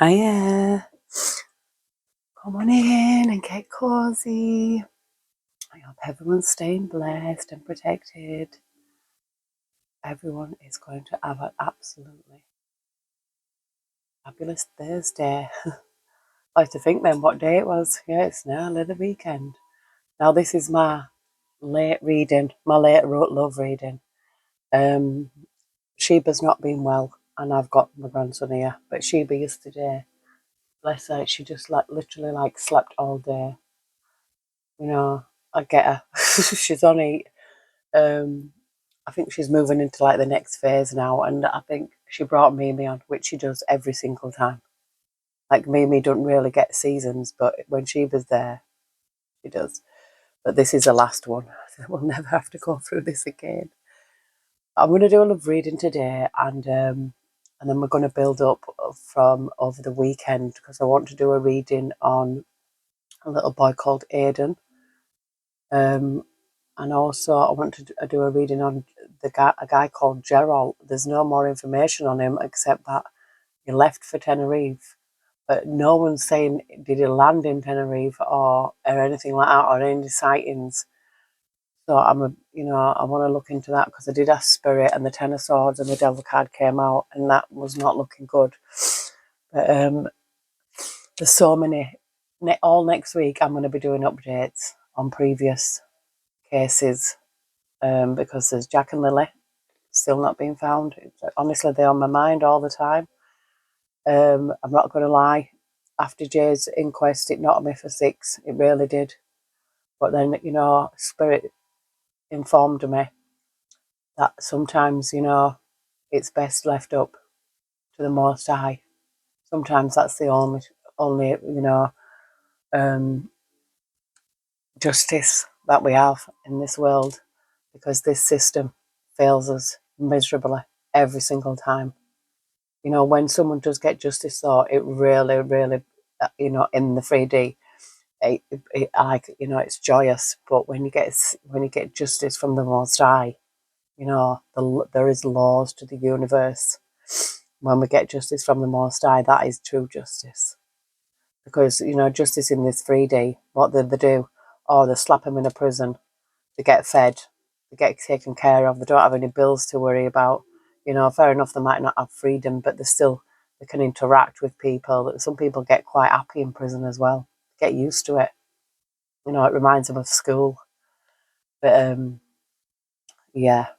Hiya. Come on in and get cozy. I hope everyone's staying blessed and protected. Everyone is going to have an absolutely fabulous Thursday. I like to think then what day it was. Yeah, it's nearly the weekend. Now this is my late reading, my late love reading. Sheba's not been well and I've got my grandson here. But Sheba yesterday, bless her, she just literally slept all day. You know, I get her. She's only I think she's moving into the next phase now, and I think she brought Mimi on, which she does every single time. Like Mimi don't really get seasons, but when she was there, she does. But this is the last one. We'll never have to go through this again. I'm going to do a love reading today, and then we're going to build up from over the weekend because I want to do a reading on a little boy called Aiden. And also I want to do a reading on a guy called Gerald. There's no more information on him except that he left for Tenerife, but no one's saying did he land in Tenerife or anything like that or any sightings. So I want to look into that because I did ask Spirit and the Ten of Swords and the Devil card came out and that was not looking good. But there's so many. All next week I'm going to be doing updates on previous cases. Because there's Jack and Lily still not being found. Honestly, they're on my mind all the time. I'm not going to lie. After Jay's inquest, it knocked me for 6. It really did. But then, Spirit informed me that sometimes, it's best left up to the Most High. Sometimes that's the only justice that we have in this world, because this system fails us miserably every single time. When someone does get justice, though, it really, really, in the 3D, it's joyous. But when you get justice from the Most High, there is laws to the universe. When we get justice from the Most High, that is true justice. Because justice in this 3D, what did they do? Oh, they slap them in a prison. They get fed. They get taken care of. They don't have any bills to worry about. Fair enough, they might not have freedom, but they can interact with people. Some people get quite happy in prison as well. Get used to it. It reminds them of school. But yeah.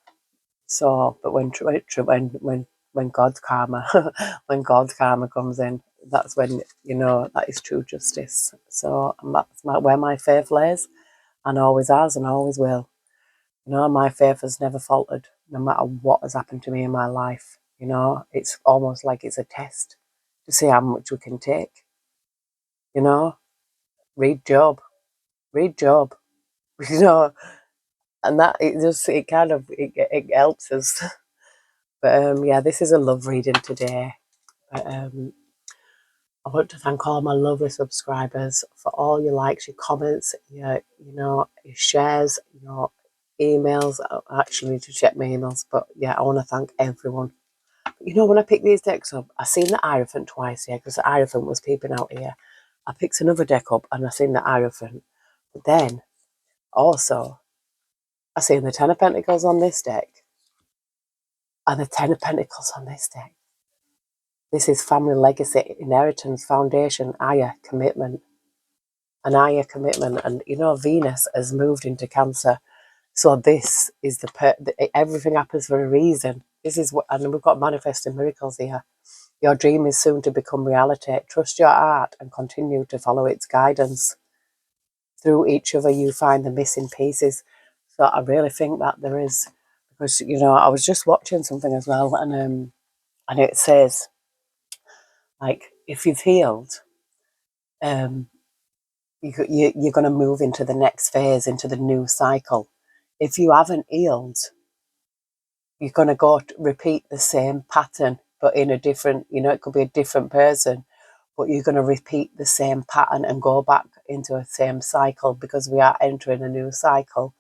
So, but when God's karma, when God's karma comes in, that's when that is true justice. So that's where my faith lays, and always has, and always will. My faith has never faltered, no matter what has happened to me in my life. It's almost like it's a test to see how much we can take. Read Job. Read Job. And that it helps us. But yeah, this is a love reading today. But I want to thank all my lovely subscribers for all your likes, your comments, your shares, your emails. I actually need to check my emails, but yeah, I want to thank everyone. When I picked these decks up, I seen the Hierophant twice here because the Hierophant was peeping out here. I picked another deck up and I seen the Hierophant. But then, also, I seen the Ten of Pentacles on this deck and the Ten of Pentacles on this deck. This is family legacy, inheritance, foundation, higher commitment. An higher commitment. And, Venus has moved into Cancer. So this is everything happens for a reason. This is what, and we've got manifesting miracles here. Your dream is soon to become reality. Trust your heart and continue to follow its guidance. Through each other, you find the missing pieces. So I really think that there is, because I was just watching something as well, and it says, if you've healed, you're going to move into the next phase, into the new cycle. If you haven't healed, you're going to repeat the same pattern, but in a different, it could be a different person, but you're going to repeat the same pattern and go back into a same cycle, because we are entering a new cycle.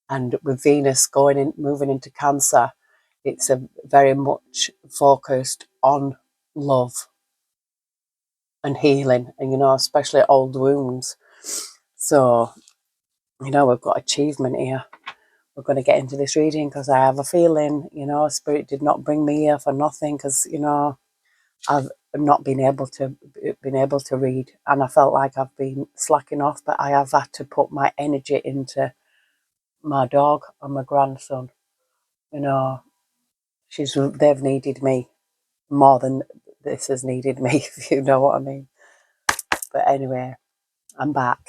And with Venus moving into Cancer, it's a very much focused on love. and healing, and, you know, especially old wounds. So, you know, we've got achievement here. We're going to get into this reading because I have a feeling, you know, Spirit did not bring me here for nothing, because, you know, I've not been able to read, and I felt like I've been slacking off, but I have had to put my energy into my dog and my grandson. You know, they've needed me more than this has needed me, if you know what I mean. But anyway, I'm back.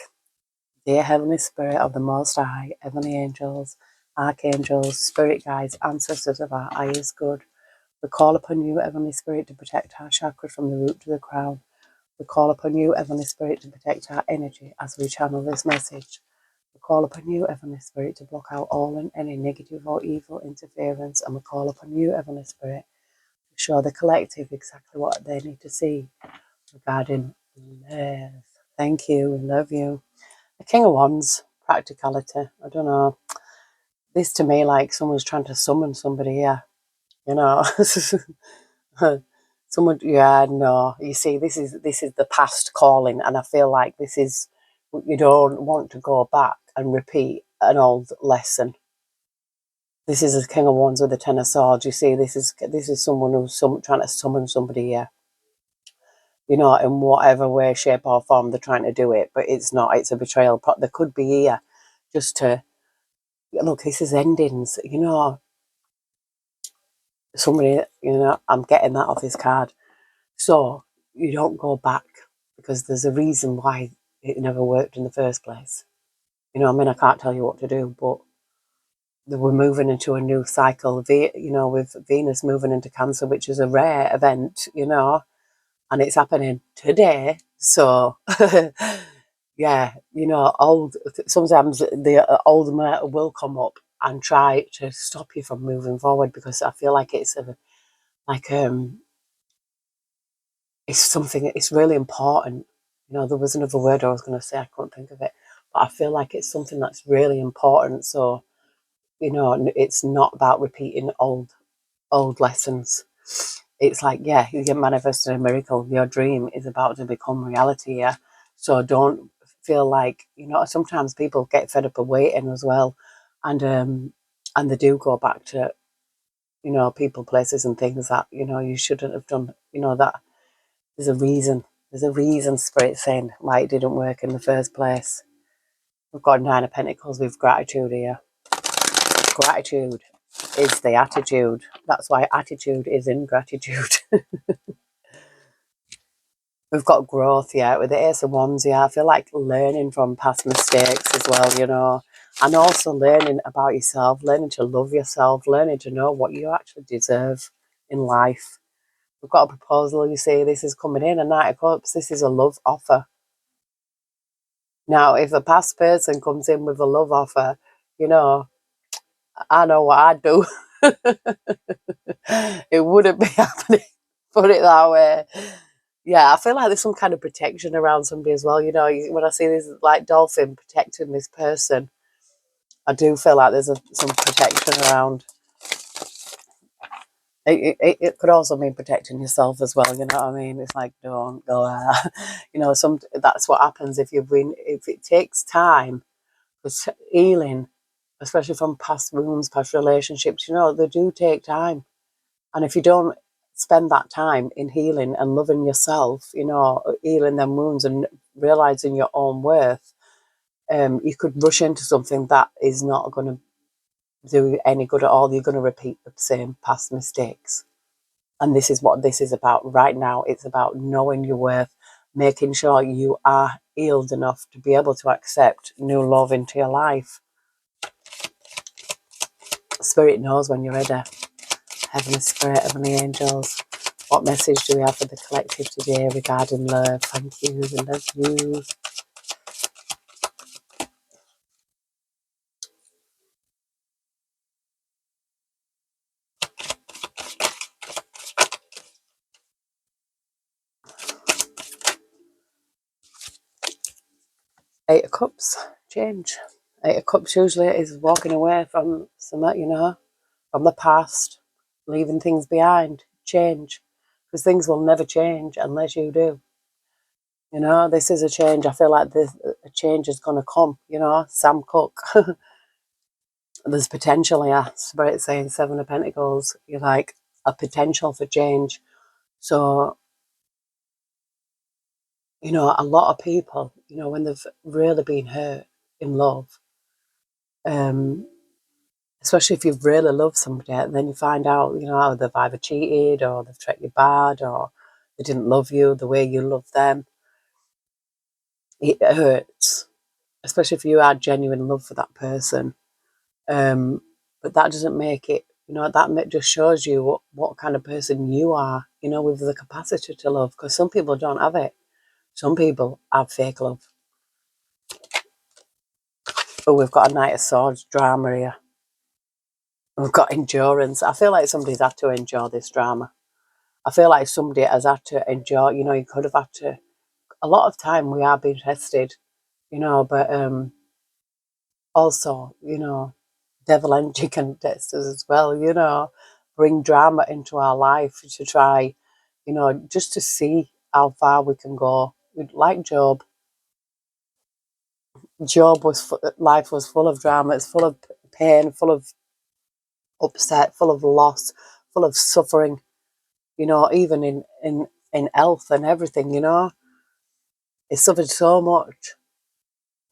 Dear Heavenly Spirit of the Most High, Heavenly Angels, Archangels, Spirit Guides, Ancestors of our highest good, we call upon you, Heavenly Spirit, to protect our chakras from the root to the crown. We call upon you, Heavenly Spirit, to protect our energy as we channel this message. We call upon you, Heavenly Spirit, to block out all and any negative or evil interference. And we call upon you, Heavenly Spirit, to show the collective exactly what they need to see regarding love. Thank you. We love you. The King of Wands, practicality. I don't know. This to me, like someone's trying to summon somebody here. You know. Someone, yeah, no. You see, this is the past calling, and I feel like this is, you don't want to go back and repeat an old lesson. This is a King of Wands with a Ten of Swords. You see, this is someone who's trying to summon somebody here. You know, in whatever way, shape, or form they're trying to do it, but it's not. It's a betrayal. They could be here just to look. This is endings. You know, somebody. You know, I'm getting that off this card. So you don't go back because there's a reason why it never worked in the first place. You know, I mean, I can't tell you what to do, but we're moving into a new cycle. You know, with Venus moving into Cancer, which is a rare event. You know, and it's happening today. So, yeah, you know, sometimes the old matter will come up and try to stop you from moving forward, because I feel like it's it's something, it's really important. You know, there was another word I was going to say, I couldn't think of it, but I feel like it's something that's really important. So, you know, it's not about repeating old lessons. It's like, yeah, you're manifesting a miracle. Your dream is about to become reality. Yeah. So don't feel like, you know, sometimes people get fed up of waiting as well. And they do go back to, you know, people, places and things that, you know, you shouldn't have done. You know, that there's a reason. There's a reason, Spirit saying why it didn't work in the first place. We've got Nine of Pentacles with gratitude here. Gratitude is the attitude. That's why attitude is ingratitude. We've got growth, yeah, with the Ace of Wands, yeah. I feel like learning from past mistakes as well, you know, and also learning about yourself, learning to love yourself, learning to know what you actually deserve in life. We've got a proposal, you see, this is coming in, a Knight of Cups. This is a love offer. Now, if a past person comes in with a love offer, you know, I know what I'd do. It wouldn't be happening, put it that way. Yeah, I feel like there's some kind of protection around somebody as well. You know, when I see this like dolphin protecting this person, I do feel like there's some protection around. It could also mean protecting yourself as well. You know what I mean? It's like, don't go there. You know, that's what happens if it takes time, because healing, especially from past wounds, past relationships, you know, they do take time. And if you don't spend that time in healing and loving yourself, you know, healing them wounds and realizing your own worth, you could rush into something that is not going to do any good at all. You're going to repeat the same past mistakes. And this is what this is about right now. It's about knowing your worth, making sure you are healed enough to be able to accept new love into your life. Spirit knows when you're ready. Heavenly Spirit, Heavenly Angels, what message do we have for the collective today regarding love? Thank you, we love you. Eight of Cups, change. Eight of Cups usually is walking away from something, you know, from the past, leaving things behind, change. Because things will never change unless you do. You know, this is a change. I feel like a change is going to come. You know, Sam Cooke. There's potential here. Spirit saying Seven of Pentacles. You're like a potential for change. So, you know, a lot of people, you know, when they've really been hurt in love, um, especially if you've really loved somebody, and then you find out, you know, they've either cheated or they've treated you bad or they didn't love you the way you love them. It hurts, especially if you had genuine love for that person. But that doesn't make it, you know, just shows you what kind of person you are, you know, with the capacity to love, because some people don't have it. Some people have fake love. But we've got a Knight of Swords drama here. We've got endurance. I feel like somebody's had to endure this drama. I feel like somebody has had to endure, you know, you could have had to, a lot of time we are being tested, you know, but also, you know, devil energy can test us as well, you know, bring drama into our life to try, you know, just to see how far we can go. Like Job. Life was full of drama. It's full of pain, full of upset, full of loss, full of suffering, you know, even in health and everything, you know. He suffered so much.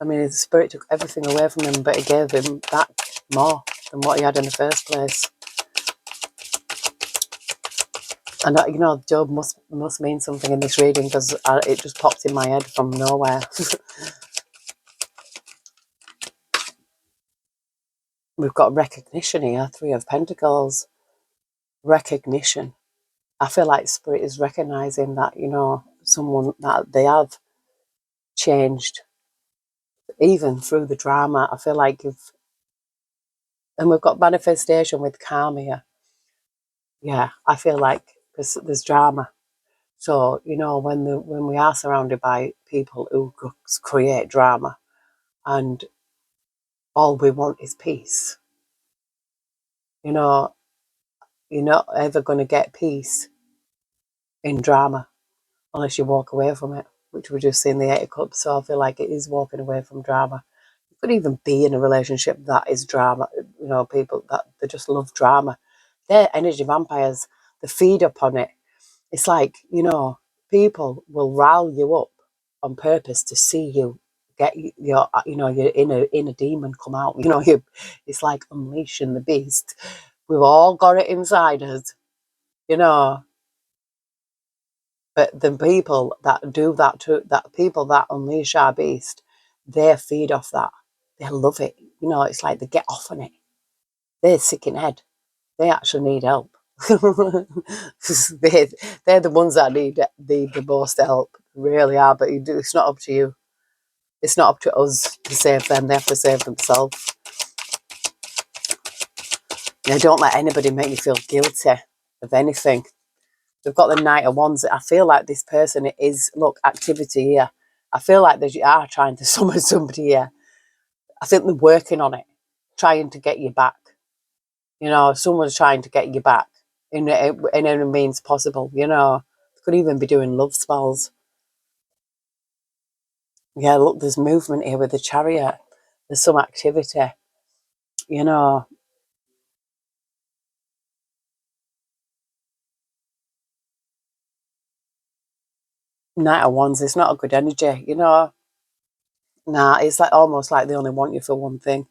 I mean, his spirit took everything away from him, but it gave him back more than what he had in the first place. And you know, Job must mean something in this reading, because it just popped in my head from nowhere. We've got recognition here, Three of Pentacles. Recognition. I feel like Spirit is recognizing that, you know, someone that they have changed, even through the drama. I feel like and we've got manifestation with karma here. Yeah, I feel like there's drama. So, you know, when we are surrounded by people who create drama, and all we want is peace, you know, you're not ever going to get peace in drama unless you walk away from it, which we just see in the Eight of Cups. So I feel like it is walking away from drama. You could even be in a relationship that is drama, you know, people that they just love drama. They're energy vampires. They feed upon it. It's like, you know, people will rile you up on purpose to see you get your, you know, your inner demon come out. You know, it's like unleashing the beast. We've all got it inside us, you know. But the people that do that that people that unleash our beast, they feed off that. They love it. You know, it's like they get off on it. They're sick in head. They actually need help. they, they're the ones that need the most help, really are. But it's not up to you. It's not up to us to save them. They have to save themselves. You know, don't let anybody make you feel guilty of anything. We've got the Knight of Wands. I feel like this person is, look, activity here. I feel like they are trying to summon somebody here. I think they're working on it, trying to get you back. You know, someone's trying to get you back in any means possible. You know, could even be doing love spells. Yeah, look, there's movement here with the Chariot. There's some activity. You know, Knight of Wands is not a good energy. You know, nah, it's like almost like they only want you for one thing.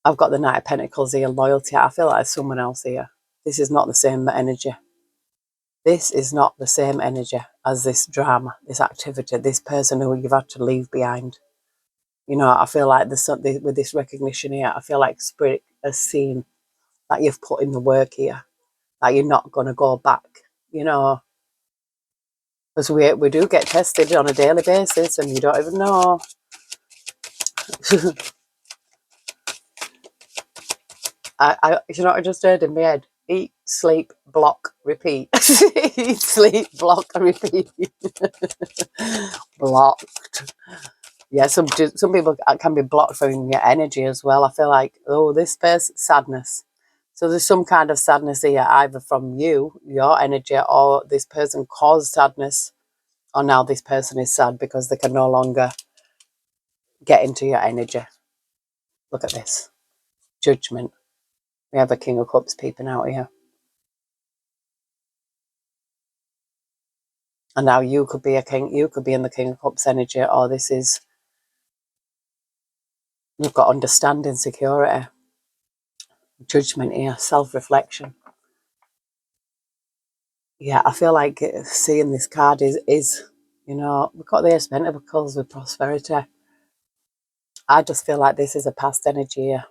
I've got the Knight of Pentacles here, loyalty. I feel like there's someone else here. This is not the same energy. This is not the same energy as this drama, this activity, this person who you've had to leave behind. You know, I feel like there's something with this recognition here. I feel like Spirit has seen that you've put in the work here, that you're not going to go back, you know, because we do get tested on a daily basis and you don't even know. You know what I just heard in my head? Eat, sleep, block, repeat. Eat, sleep, block, repeat. Blocked. Yeah, some people can be blocked from your energy as well. I feel like, oh, this person, sadness. So there's some kind of sadness here, either from you, your energy, or this person caused sadness. Or now this person is sad because they can no longer get into your energy. Look at this. Judgment. We have a King of Cups peeping out here. And now you could be a king, you could be in the King of Cups energy, or this is, you've got understanding, security, judgment here, self-reflection. Yeah, I feel like seeing this card is, you know, we've got the Ace of Pentacles with prosperity. I just feel like this is a past energy here.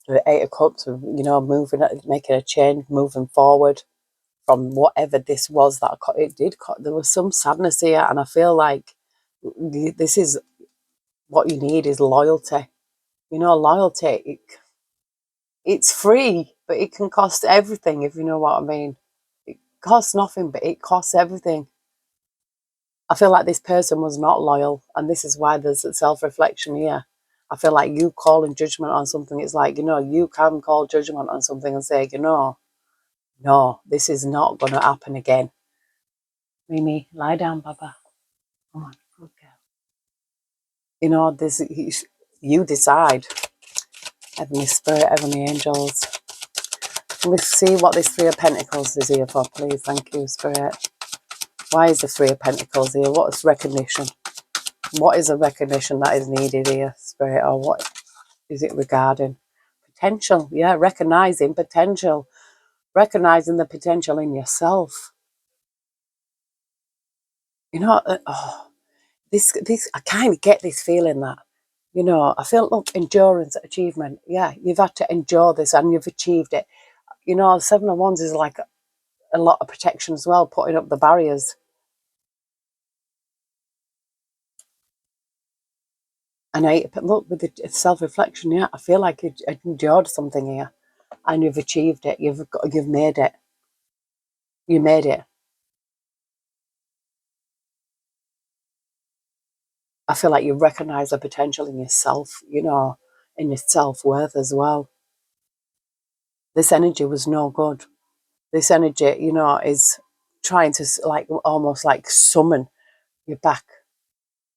The Eight of Cups, you know, moving, making a change, moving forward from whatever this was that it did. There was some sadness here, and I feel like this is what you need is loyalty. You know, loyalty, it's free, but it can cost everything, if you know what I mean. It costs nothing, but it costs everything. I feel like this person was not loyal, and this is why there's self-reflection here. I feel like you calling judgment on something, it's like, you know, you can call judgment on something and say, you know, no, this is not going to happen again. Mimi, lie down, Baba. Come on, good girl. You know, you decide. Heavenly Spirit, Heavenly Angels. Let's see what this Three of Pentacles is here for, please. Thank you, Spirit. Why is the Three of Pentacles here? What is recognition? What is a recognition that is needed here, Spirit? Or what is it regarding? Potential. Yeah, recognizing potential. Recognizing the potential in yourself. You know, this I kind of get this feeling that, you know, I feel, look, endurance, achievement. Yeah, you've had to endure this and you've achieved it. You know, the Seven of Wands is like a lot of protection as well, putting up the barriers. And look, with the self-reflection, yeah, I feel like you've endured something here and you've achieved it. You've made it. You made it. I feel like you recognize the potential in yourself, you know, in your self-worth as well. This energy was no good. This energy, you know, is trying to like almost like summon you back.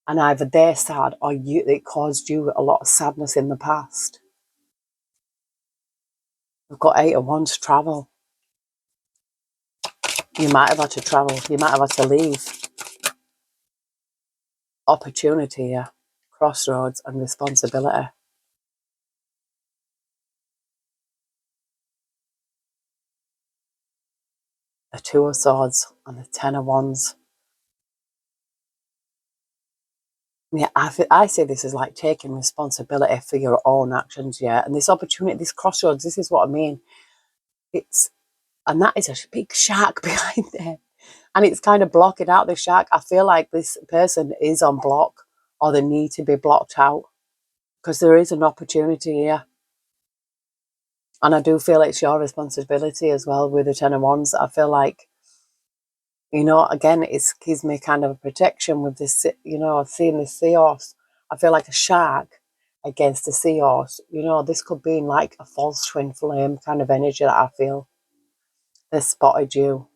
And either they're sad or it caused you a lot of sadness in the past. We've got Eight of Wands, travel. You might have had to travel. You might have had to leave. Opportunity here. Crossroads and responsibility. The Two of Swords and the Ten of Wands. Yeah, I see this as like taking responsibility for your own actions, yeah. And this opportunity, this crossroads, this is what I mean. And that is a big shark behind there. And it's kind of blocking out the shark. I feel like this person is on block or they need to be blocked out because there is an opportunity here. And I do feel it's your responsibility as well with the Ten of Wands. I feel like, you know, again, it gives me kind of a protection with this, you know, seeing this seahorse. I feel like a shark against a seahorse. You know, this could be like a false twin flame kind of energy that I feel. They spotted you.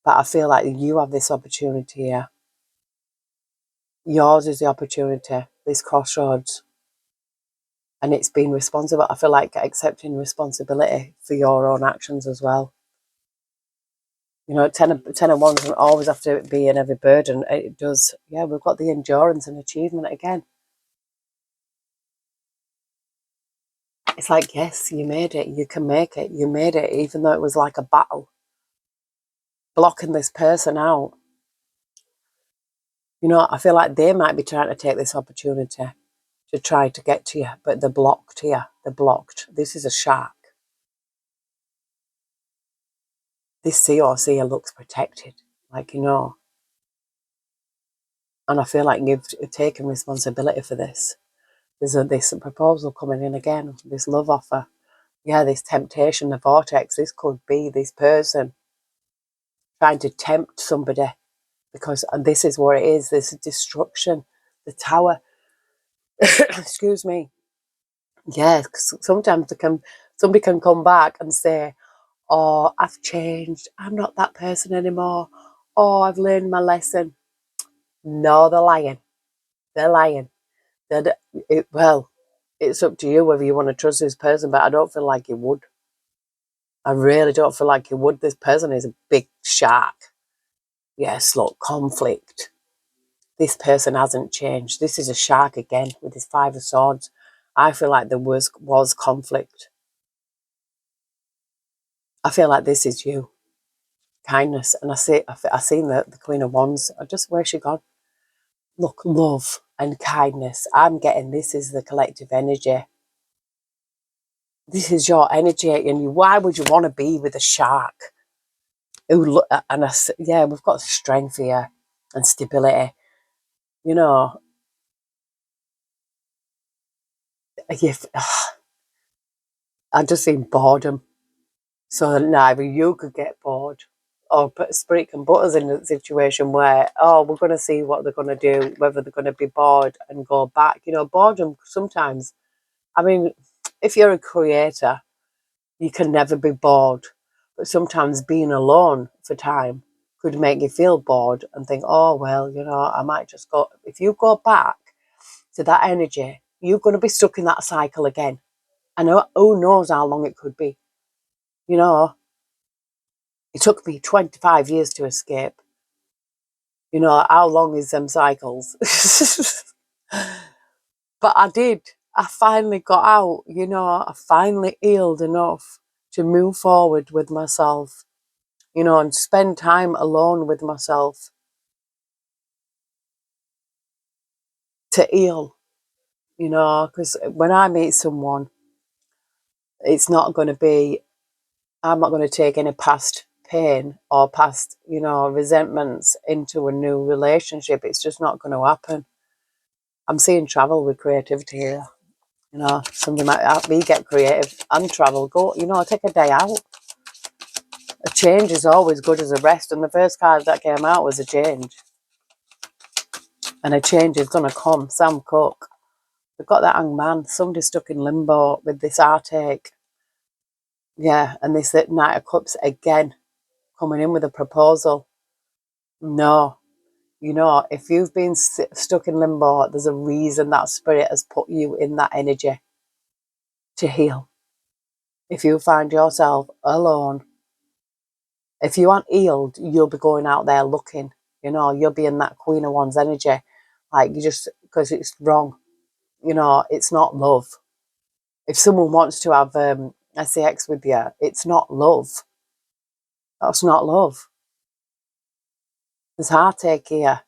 But I feel like you have this opportunity here. Yours is the opportunity, this crossroads. And it's being responsible. I feel like accepting responsibility for your own actions as well. You know, ten of Wands doesn't always have to be in every burden. It does. Yeah, we've got the endurance and achievement again. It's like, yes, you made it. You can make it. You made it, even though it was like a battle. Blocking this person out. You know, I feel like they might be trying to take this opportunity to try to get to you, but they're blocked here. They're blocked. This is a shark. This seahorse here looks protected, like, you know. And I feel like you've taken responsibility for this. There's this proposal coming in again, this love offer. Yeah, this temptation, the vortex. This could be this person trying to tempt somebody because this is what it is. This is destruction. The Tower. Excuse me. Yeah, sometimes somebody can come back and say, oh, I've changed. I'm not that person anymore. oh, I've learned my lesson. No, they're lying. They're lying. Well, it's up to you whether you want to trust this person, but I don't feel like you would. I really don't feel like you would. This person is a big shark. Yes, look, conflict. This person hasn't changed. This is a shark again with his 5 of Swords. I feel like there was conflict. I feel like this is you. Kindness. And I seen the Queen of Wands. Where's she gone? Look, love and kindness. I'm getting this is the collective energy. This is your energy, and why would you want to be with a shark? Yeah, we've got strength here and stability. You know, I just seen boredom. So neither you could get bored, or Spirit can put us in a situation where, oh, we're going to see what they're going to do, whether they're going to be bored and go back. You know, boredom sometimes, I mean, if you're a creator, you can never be bored. But sometimes being alone for time could make you feel bored and think, oh, well, I might just go. If you go back to that energy, you're going to be stuck in that cycle again. And who knows how long it could be. You know, it took me 25 years to escape. You know, how long is them cycles? But I did. I finally got out, I finally healed enough to move forward with myself, and spend time alone with myself to heal, because when I meet someone, it's not going to be, I'm not going to take any past pain or past, resentments into a new relationship. It's just not going to happen. I'm seeing travel with creativity here. Somebody might help me get creative and travel. Go, take a day out. A change is always good as a rest. And the first card that came out was a change. And a change is going to come. Sam Cook. We've got that young man. Somebody stuck in limbo with this heartache. Yeah, and this Knight of Cups again. Coming in with a proposal. No. If you've been stuck in limbo, there's a reason that spirit has put you in that energy to heal. If you find yourself alone, if you aren't healed, you'll be going out there looking. You'll be in that Queen of Wands energy. Like, you just, because it's wrong. It's not love. If someone wants to have sex with you, it's not love. That's not love. There's heartache here.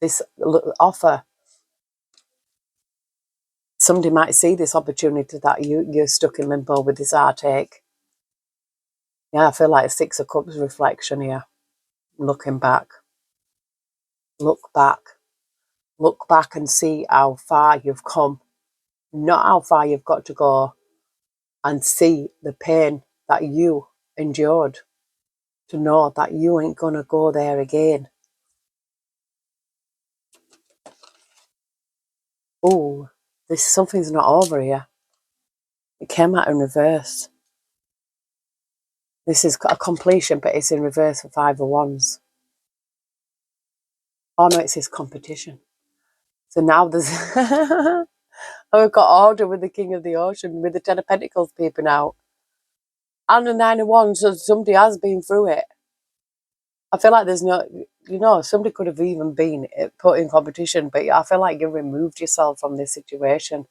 This offer. Somebody might see this opportunity that you're stuck in limbo with this heartache. Yeah, I feel like 6 of Cups reflection here. Looking back. Look back. Look back and see how far you've come. Not how far you've got to go, and see the pain that you endured to know that you ain't going to go there again. Oh, something's not over here. It came out in reverse. This is a completion, but it's in reverse for 5 of Wands. Oh no, it says competition. So now there's we've got order with the King of the Ocean, with the 10 of Pentacles peeping out. And the 9 of Wands, so somebody has been through it. I feel like there's no, somebody could have even been put in competition, but I feel like you removed yourself from this situation.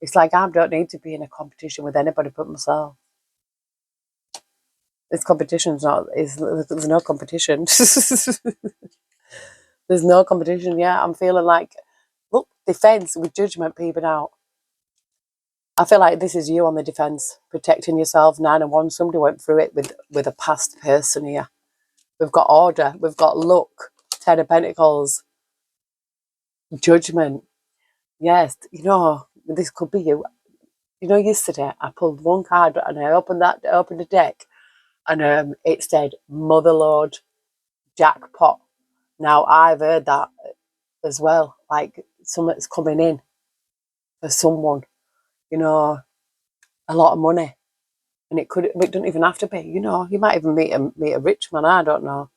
It's like, I don't need to be in a competition with anybody but myself. This competition's there's no competition. There's no competition. Yeah, I'm feeling like, look, defense with Judgment peeping out. I feel like this is you on the defense, protecting yourself. 9 of Wands, somebody went through it with a past person here. We've got order, we've got luck, 10 of Pentacles, Judgment. Yes, this could be you. Yesterday I pulled one card and I opened the deck, and it said Motherlode jackpot. Now I've heard that as well, like something's coming in for someone, a lot of money, and it doesn't even have to be, you might even meet a rich man. I don't know.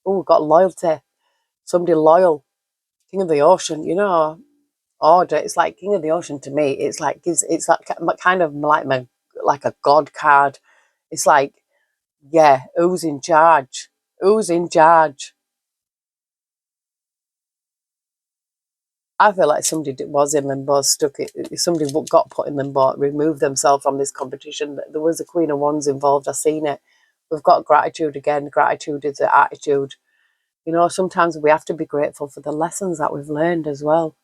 Oh, got loyalty. Somebody loyal. King of the ocean, you know. Order. It's like King of the Ocean to me. It's like it's like kind of like a god card. It's like, yeah, who's in charge? Who's in charge? I feel like somebody was in limbo, stuck it. Somebody got put in limbo, removed themselves from this competition. There was a Queen of Wands involved. I've seen it. We've got gratitude again. Gratitude is an attitude. You know, sometimes we have to be grateful for the lessons that we've learned as well.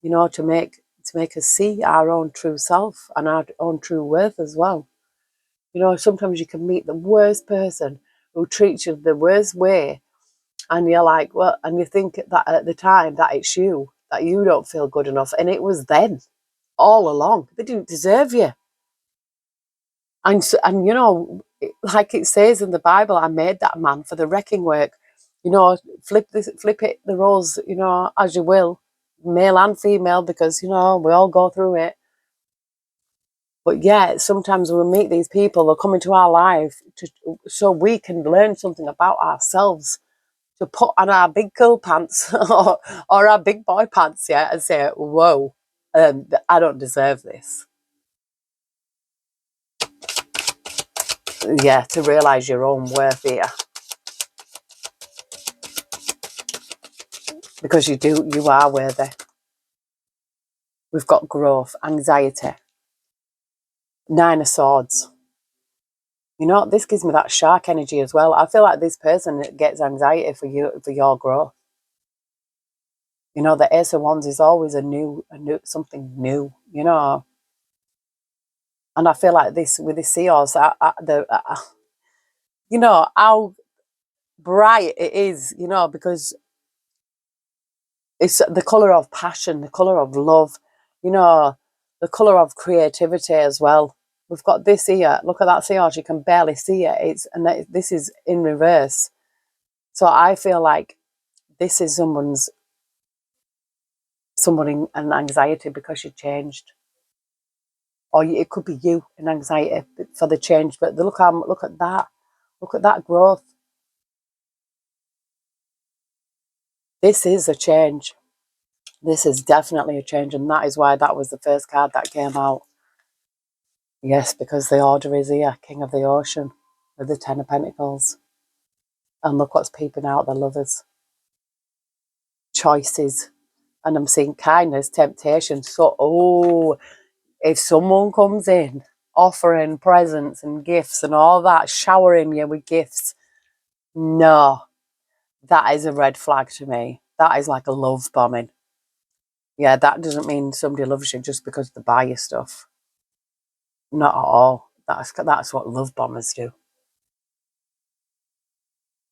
You know, to make us see our own true self and our own true worth as well. You know, sometimes you can meet the worst person who treats you the worst way, and you're like, well, and you think that at the time that it's you, that you don't feel good enough, and it was them all along. They didn't deserve you. And you know, like it says in the Bible, I made that man for the wrecking work. You know, flip it the roles, you know, as you will, male and female, because you know we all go through it. But yeah, sometimes we meet these people, they'll come into our life so we can learn something about ourselves, to put on our big cool pants or our big boy pants, yeah, and say, whoa, I don't deserve this. Yeah, to realise your own worth here. Because you are worthy. We've got growth, anxiety, 9 of Swords. You know, this gives me that shark energy as well. I feel like this person gets anxiety for your growth. You know, the Ace of Wands is always a new something new, you know. And I feel like this with the sea horse, you know, how bright it is, you know, because it's the colour of passion, the colour of love, you know, the colour of creativity as well. We've got this here. Look at that sea horse. You can barely see it. This is in reverse. So I feel like this is someone in an anxiety because you changed, or it could be you in anxiety for the change. But look at that growth. This is a change. This is definitely a change, and that is why that was the first card that came out. Yes, because the order is here, King of the Ocean, with the 10 of Pentacles. And look what's peeping out, the Lovers. Choices. And I'm seeing kindness, temptation. So, if someone comes in offering presents and gifts and all that, showering you with gifts, no, that is a red flag to me. That is like a love bombing. Yeah, that doesn't mean somebody loves you just because they buy you stuff. Not at all. That's what love bombers do.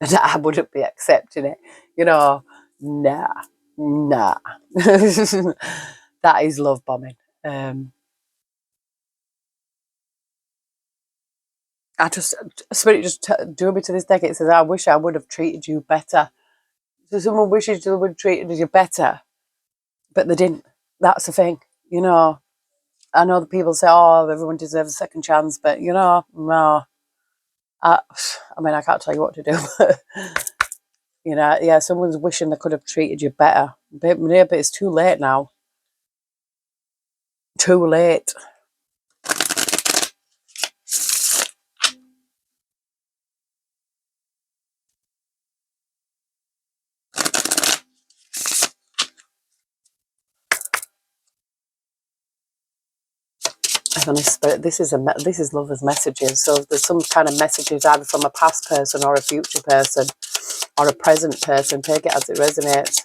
And I wouldn't be accepting it. You know, nah. That is love bombing. Spirit just drew me to this deck. It says, I wish I would have treated you better. So someone wishes they would have treated you better, but they didn't. That's the thing. You know, I know the people say, oh, everyone deserves a second chance, but you know, no. I mean, I can't tell you what to do, but you know, yeah, someone's wishing they could have treated you better. But it's too late now. Too late. Heavenly Spirit, this is lovers' messages. So there's some kind of messages either from a past person or a future person or a present person. Take it as it resonates.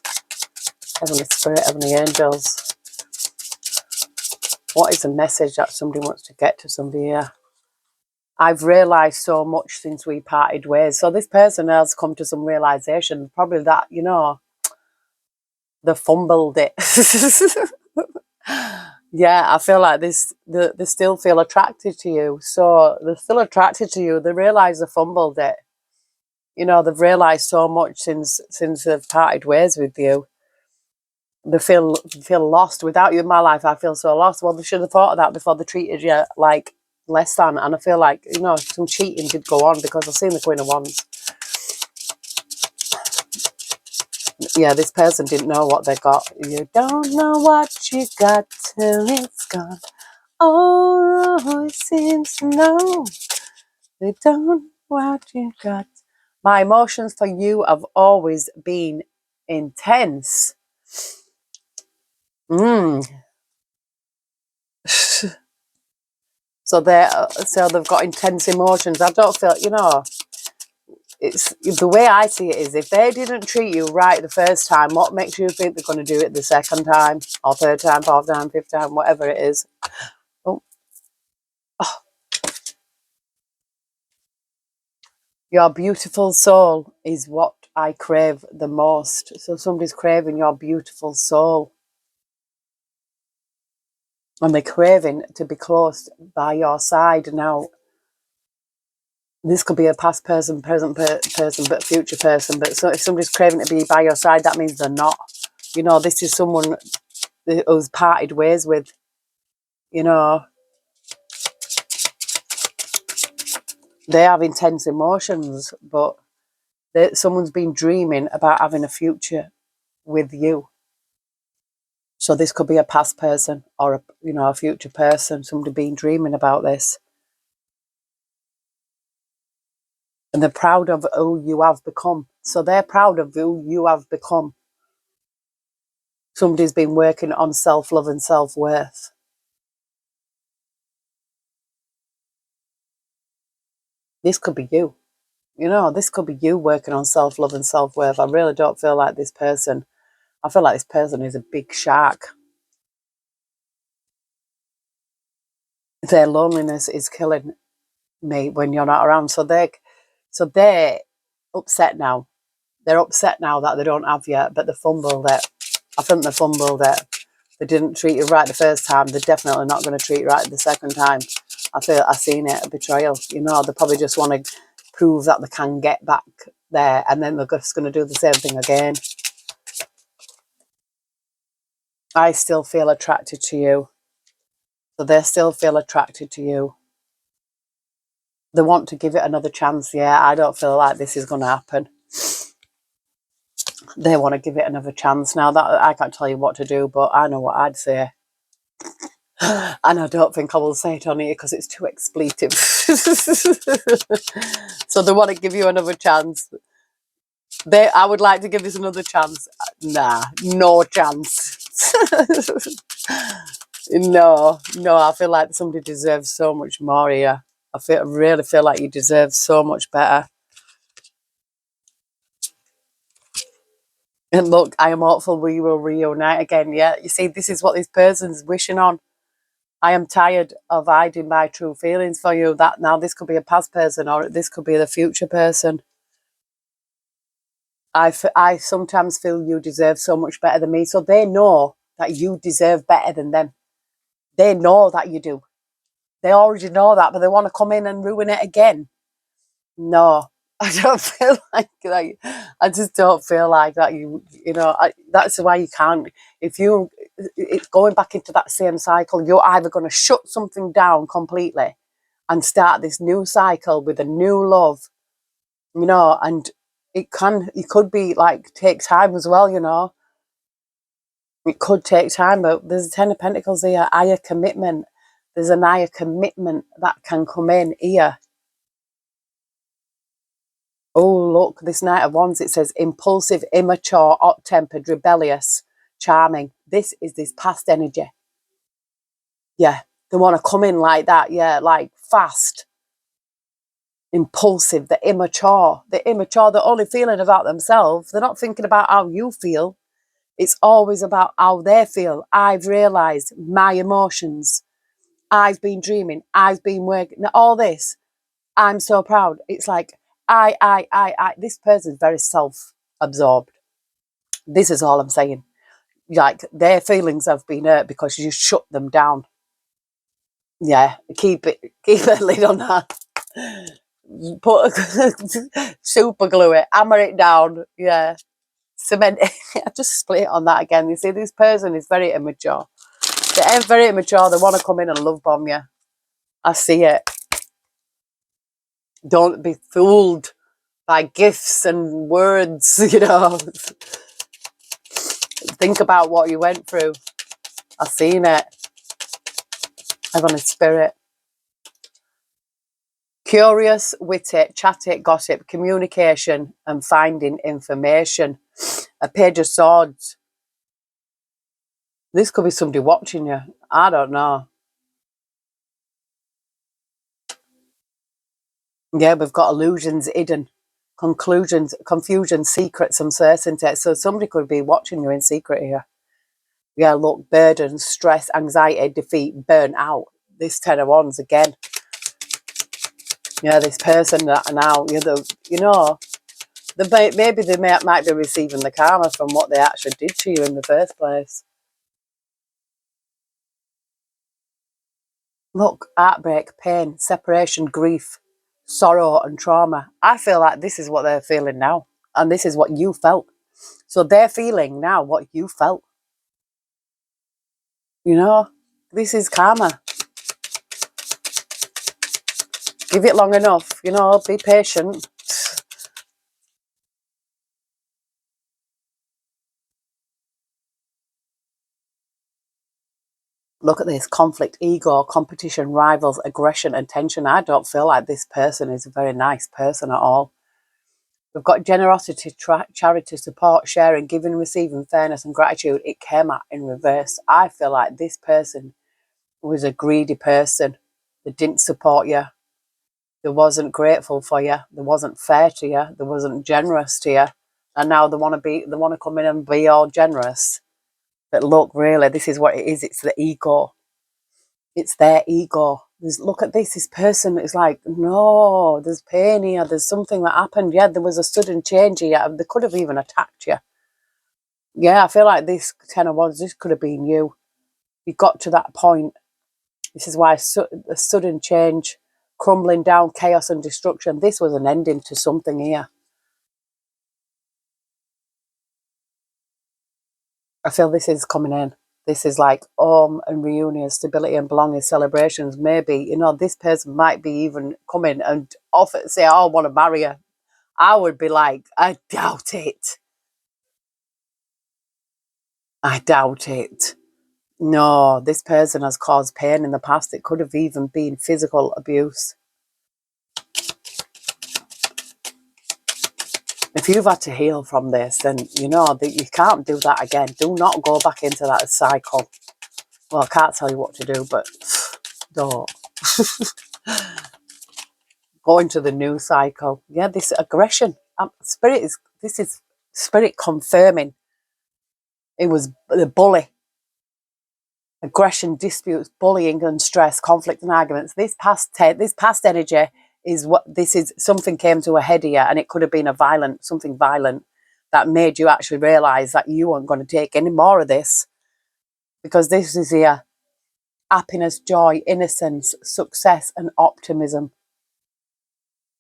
Heavenly Spirit, Heavenly Angels. What is the message that somebody wants to get to somebody here? I've realised so much since we parted ways. So this person has come to some realisation. Probably that, you know, they fumbled it. Yeah, I feel like they still feel attracted to you. So they're still attracted to you. They realise they fumbled it. You know, they've realised so much since they've parted ways with you. They feel lost. Without you in my life, I feel so lost. Well, they should have thought of that before they treated you like less than. And I feel like, you know, some cheating did go on because I've seen the Queen of Wands. Yeah, this person didn't know what they got. You don't know what you got till it's gone. Oh, it seems to know. They don't know what you got. My emotions for you have always been intense. So they've got intense emotions. I don't feel, it's the way I see it is, if they didn't treat you right the first time, what makes you think they're going to do it the second time or third time, fourth time, fifth time, whatever it is? Oh, oh. Your beautiful soul is what I crave the most. So somebody's craving your beautiful soul, and they're craving to be close by your side. Now, this could be a past person, present person, but future person. But so if somebody's craving to be by your side, that means they're not. This is someone who's parted ways with. They have intense emotions, but someone's been dreaming about having a future with you. So this could be a past person or a future person. Somebody been dreaming about this, and they're proud of who you have become. So they're proud of who you have become. Somebody's been working on self-love and self-worth. This could be you. This could be you working on self-love and self-worth. I really don't feel like this person. I feel like this person is a big shark. Their loneliness is killing me when you're not around. So they're upset now. They're upset now that they don't have you, but they fumbled it. I think they fumbled it. They didn't treat you right the first time. They're definitely not going to treat you right the second time. I've seen it, a betrayal. They probably just want to prove that they can get back there, and then they're just going to do the same thing again. I still feel attracted to you. So they still feel attracted to you. They want to give it another chance. Yeah, I don't feel like this is going to happen. They want to give it another chance. Now, that I can't tell you what to do, but I know what I'd say. And I don't think I will say it on here because it's too expletive. So they want to give you another chance. I would like to give this another chance. Nah, no chance. No, I feel like somebody deserves so much more here. I really feel like you deserve so much better. And look, I am hopeful we will reunite again. Yeah, you see, this is what this person's wishing on. I am tired of hiding my true feelings for you. That now this could be a past person or this could be the future person. I sometimes feel you deserve so much better than me. So they know that you deserve better than them. They know that you do. They already know that, but they want to come in and ruin it again. No, I don't feel like that. I just don't feel like that. That's why you can't. It's going back into that same cycle. You're either going to shut something down completely and start this new cycle with a new love, and it could be like take time as well. It could take time, but there's a 10 of Pentacles here, higher commitment. There's an higher commitment that can come in here. Oh, look, this Knight of Wands, it says impulsive, immature, hot-tempered, rebellious, charming. This is this past energy. Yeah, they want to come in like that. Yeah, like fast, impulsive, they're immature. They're immature. They're only feeling about themselves. They're not thinking about how you feel. It's always about how they feel. I've realised my emotions. I've been dreaming. I've been working. All this. I'm so proud. It's like, I. This person's very self-absorbed. This is all I'm saying. Like, their feelings have been hurt because you shut them down. Yeah, keep a lid on that. Put super glue it, hammer it down. Yeah, cement it. I just split it on that again. You see, this person is very immature. They're very immature. They want to come in and love bomb you. I see it. Don't be fooled by gifts and words, Think about what you went through. I've seen it. Heavenly Spirit. Curious, witty, chatty, gossip, communication and finding information. A Page of Swords. This could be somebody watching you. I don't know. Yeah, we've got illusions hidden, conclusions, confusion, secrets, uncertainty. So somebody could be watching you in secret here. Yeah, look, burden, stress, anxiety, defeat, burn out. This 10 of Wands again. Yeah, this person that now, maybe they might be receiving the karma from what they actually did to you in the first place. Look, heartbreak, pain, separation, grief, sorrow and trauma. I feel like this is what they're feeling now. And this is what you felt. So they're feeling now what you felt. This is karma. Give it long enough, be patient. Look at this, conflict, ego, competition, rivals, aggression and tension. I don't feel like this person is a very nice person at all. We've got generosity, charity, support, sharing, giving, receiving, fairness and gratitude. It came out in reverse. I feel like this person was a greedy person that didn't support you. They wasn't grateful for you. They wasn't fair to you. They wasn't generous to you. And now they want to come in and be all generous. But look, really, this is what it is. It's the ego. It's their ego. Look at this. This person is like, no, there's pain here. There's something that happened. Yeah, there was a sudden change here. They could have even attacked you. Yeah, I feel like this 10 of Wands, this could have been you. You got to that point. This is why a sudden change, crumbling down, chaos and destruction. This was an ending to something here. I feel this is coming in. This is like home and reunion, stability and belonging, celebrations. Maybe, this person might be even coming and offer, say, oh, I want to marry you. I would be like, I doubt it. I doubt it. No, this person has caused pain in the past. It could have even been physical abuse. If you've had to heal from this, then you know that you can't do that again. Do not go back into that cycle. Well, I can't tell you what to do, but don't. Go into the new cycle. Yeah, this aggression. This is spirit confirming. It was the bully. Aggression, disputes, bullying and stress, conflict and arguments. This past energy is what this is. Something came to a head here, and it could have been something violent that made you actually realize that you weren't going to take any more of this, because this is here. Happiness, joy, innocence, success and optimism.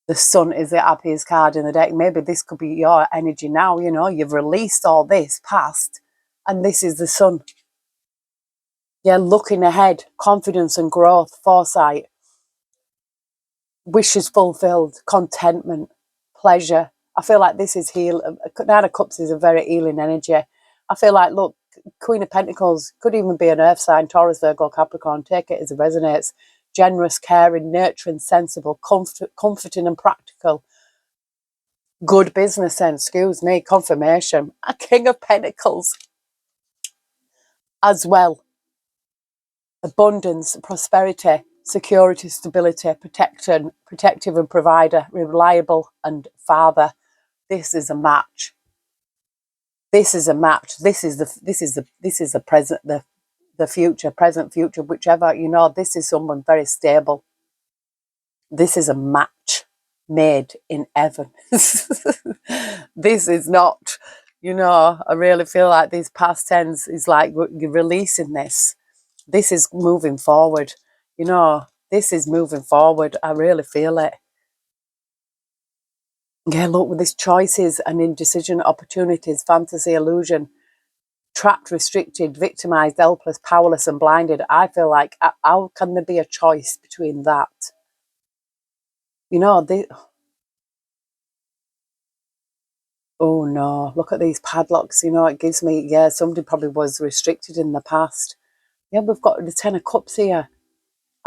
The Sun is the happiest card in the deck. Maybe this could be your energy now. You've released all this past, and this is the Sun. Yeah, looking ahead, confidence and growth, foresight, wishes fulfilled, contentment, pleasure. I feel like this is Nine of Cups is a very healing energy. I feel like, look, Queen of Pentacles could even be an earth sign, Taurus, Virgo, Capricorn. Take it as it resonates. Generous, caring, nurturing, sensible, comforting and practical. Good business sense, confirmation. A King of Pentacles as well. Abundance, prosperity, security, stability, protective and provider, reliable and father. This is a match. This is a match. This is the present, the future, present, future, whichever. This is someone very stable. This is a match made in heaven. This is not, I really feel like these past tense is like you're releasing this. This is moving forward. This is moving forward. I really feel it. Yeah, look, with these choices and indecision, opportunities, fantasy, illusion, trapped, restricted, victimized, helpless, powerless and blinded. I feel like, how can there be a choice between that? Oh no, look at these padlocks. You know, it gives me, yeah, somebody probably was restricted in the past. Yeah, we've got the 10 of cups here.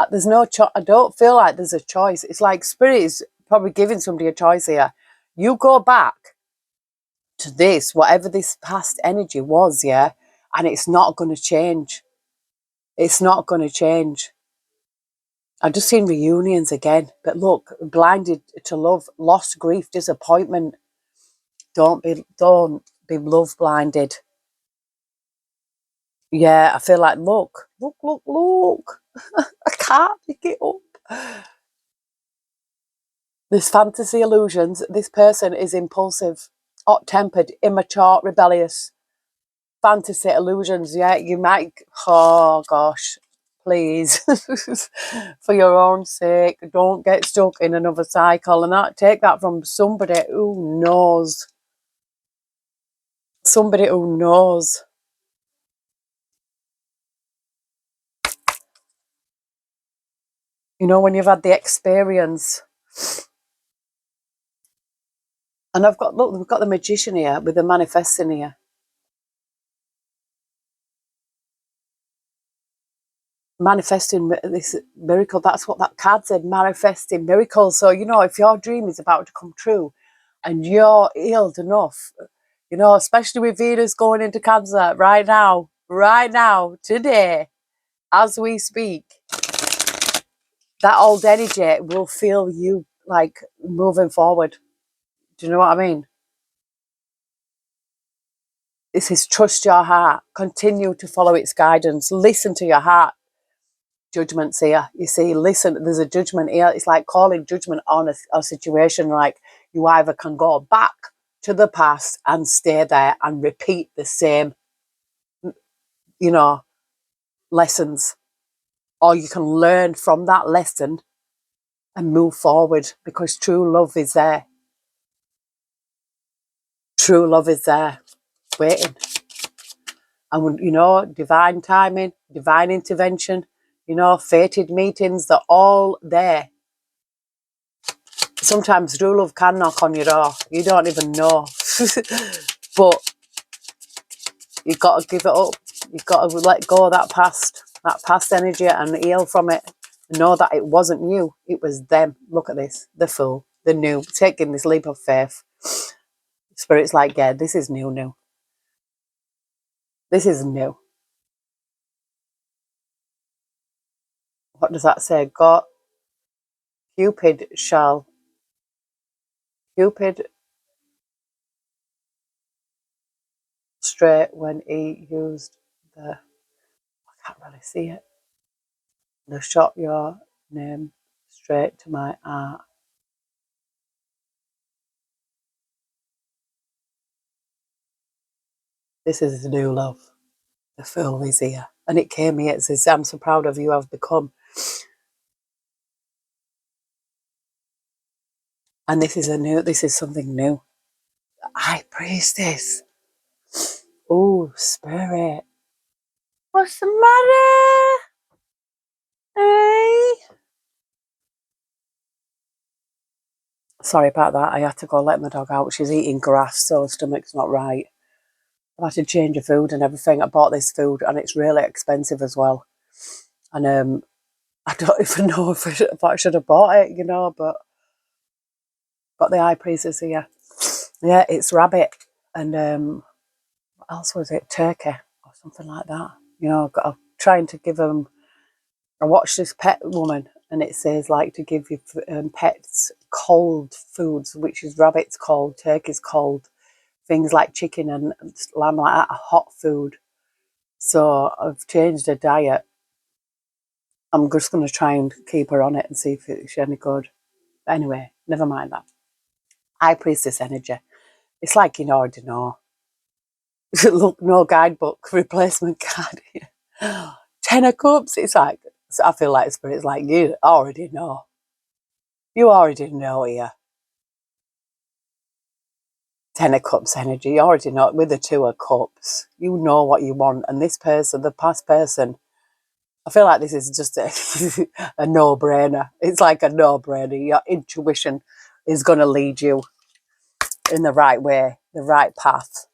There's no choice. I don't feel like there's a choice. It's like spirit is probably giving somebody a choice here. You go back to this, whatever this past energy was, yeah, and it's not going to change. It's not going to change. I've just seen reunions again. But look, blinded to love, lost, grief, disappointment. Don't be love blinded. Yeah, I feel like, look. I can't pick it up. This fantasy illusions, this person is impulsive, hot-tempered, immature, rebellious. Fantasy illusions, yeah, you might, oh gosh, please, for your own sake, don't get stuck in another cycle. And take that from somebody who knows. Somebody who knows. You know, when you've had the experience. And look, we've got the magician here with the manifesting here. Manifesting this miracle. That's what that card said, manifesting miracles. So, you know, if your dream is about to come true and you're healed enough, you know, especially with Venus going into Cancer right now, today, as we speak, that old energy will feel you like moving forward. Do you know what I mean? This is trust your heart, continue to follow its guidance, listen to your heart. Judgments here, you see, listen, there's a judgment here. It's like calling judgment on a situation. Like, you either can go back to the past and stay there and repeat the same, you know, lessons, or you can learn from that lesson and move forward, because true love is there. True love is there waiting. And, you know, divine timing, divine intervention, you know, fated meetings, they're all there. Sometimes true love can knock on your door. You don't even know. But you've got to give it up. You've got to let go of that past energy and heal from it. Know that it wasn't you. It was them. Look at this. The fool. The new. Taking this leap of faith. Spirit's like, yeah, this is new. This is new. What does that say? God, Cupid straight when he used the, I can't really see it, the shot your name straight to my heart. This is new love. The fool is here. And it came here. It says, I'm so proud of you, I've become. And this is something new. I praise this. Oh, spirit. What's the matter? Hey? Sorry about that. I had to go let my dog out. She's eating grass, so her stomach's not right. I've had to change her food and everything. I bought this food and it's really expensive as well. And I don't even know if I should have bought it, you know, but got the high priestess here. Yeah, it's rabbit. And what else was it? Turkey or something like that. You know, I'm trying to give them. I watched this pet woman, and it says like to give your pets cold foods, which is rabbits cold, turkeys cold, things like chicken and lamb like that, hot food. So I've changed her diet. I'm just going to try and keep her on it and see if she's any good. But anyway, never mind that. High priestess energy. It's like you already know. Look, no guidebook, replacement card. 10 of cups. It's like, I feel like spirit's like, you already know. You already know here. 10 of cups energy. You already know. With the 2 of cups, you know what you want. And this person, the past person, I feel like this is just a no-brainer. It's like a no-brainer. Your intuition is going to lead you in the right way. the right path.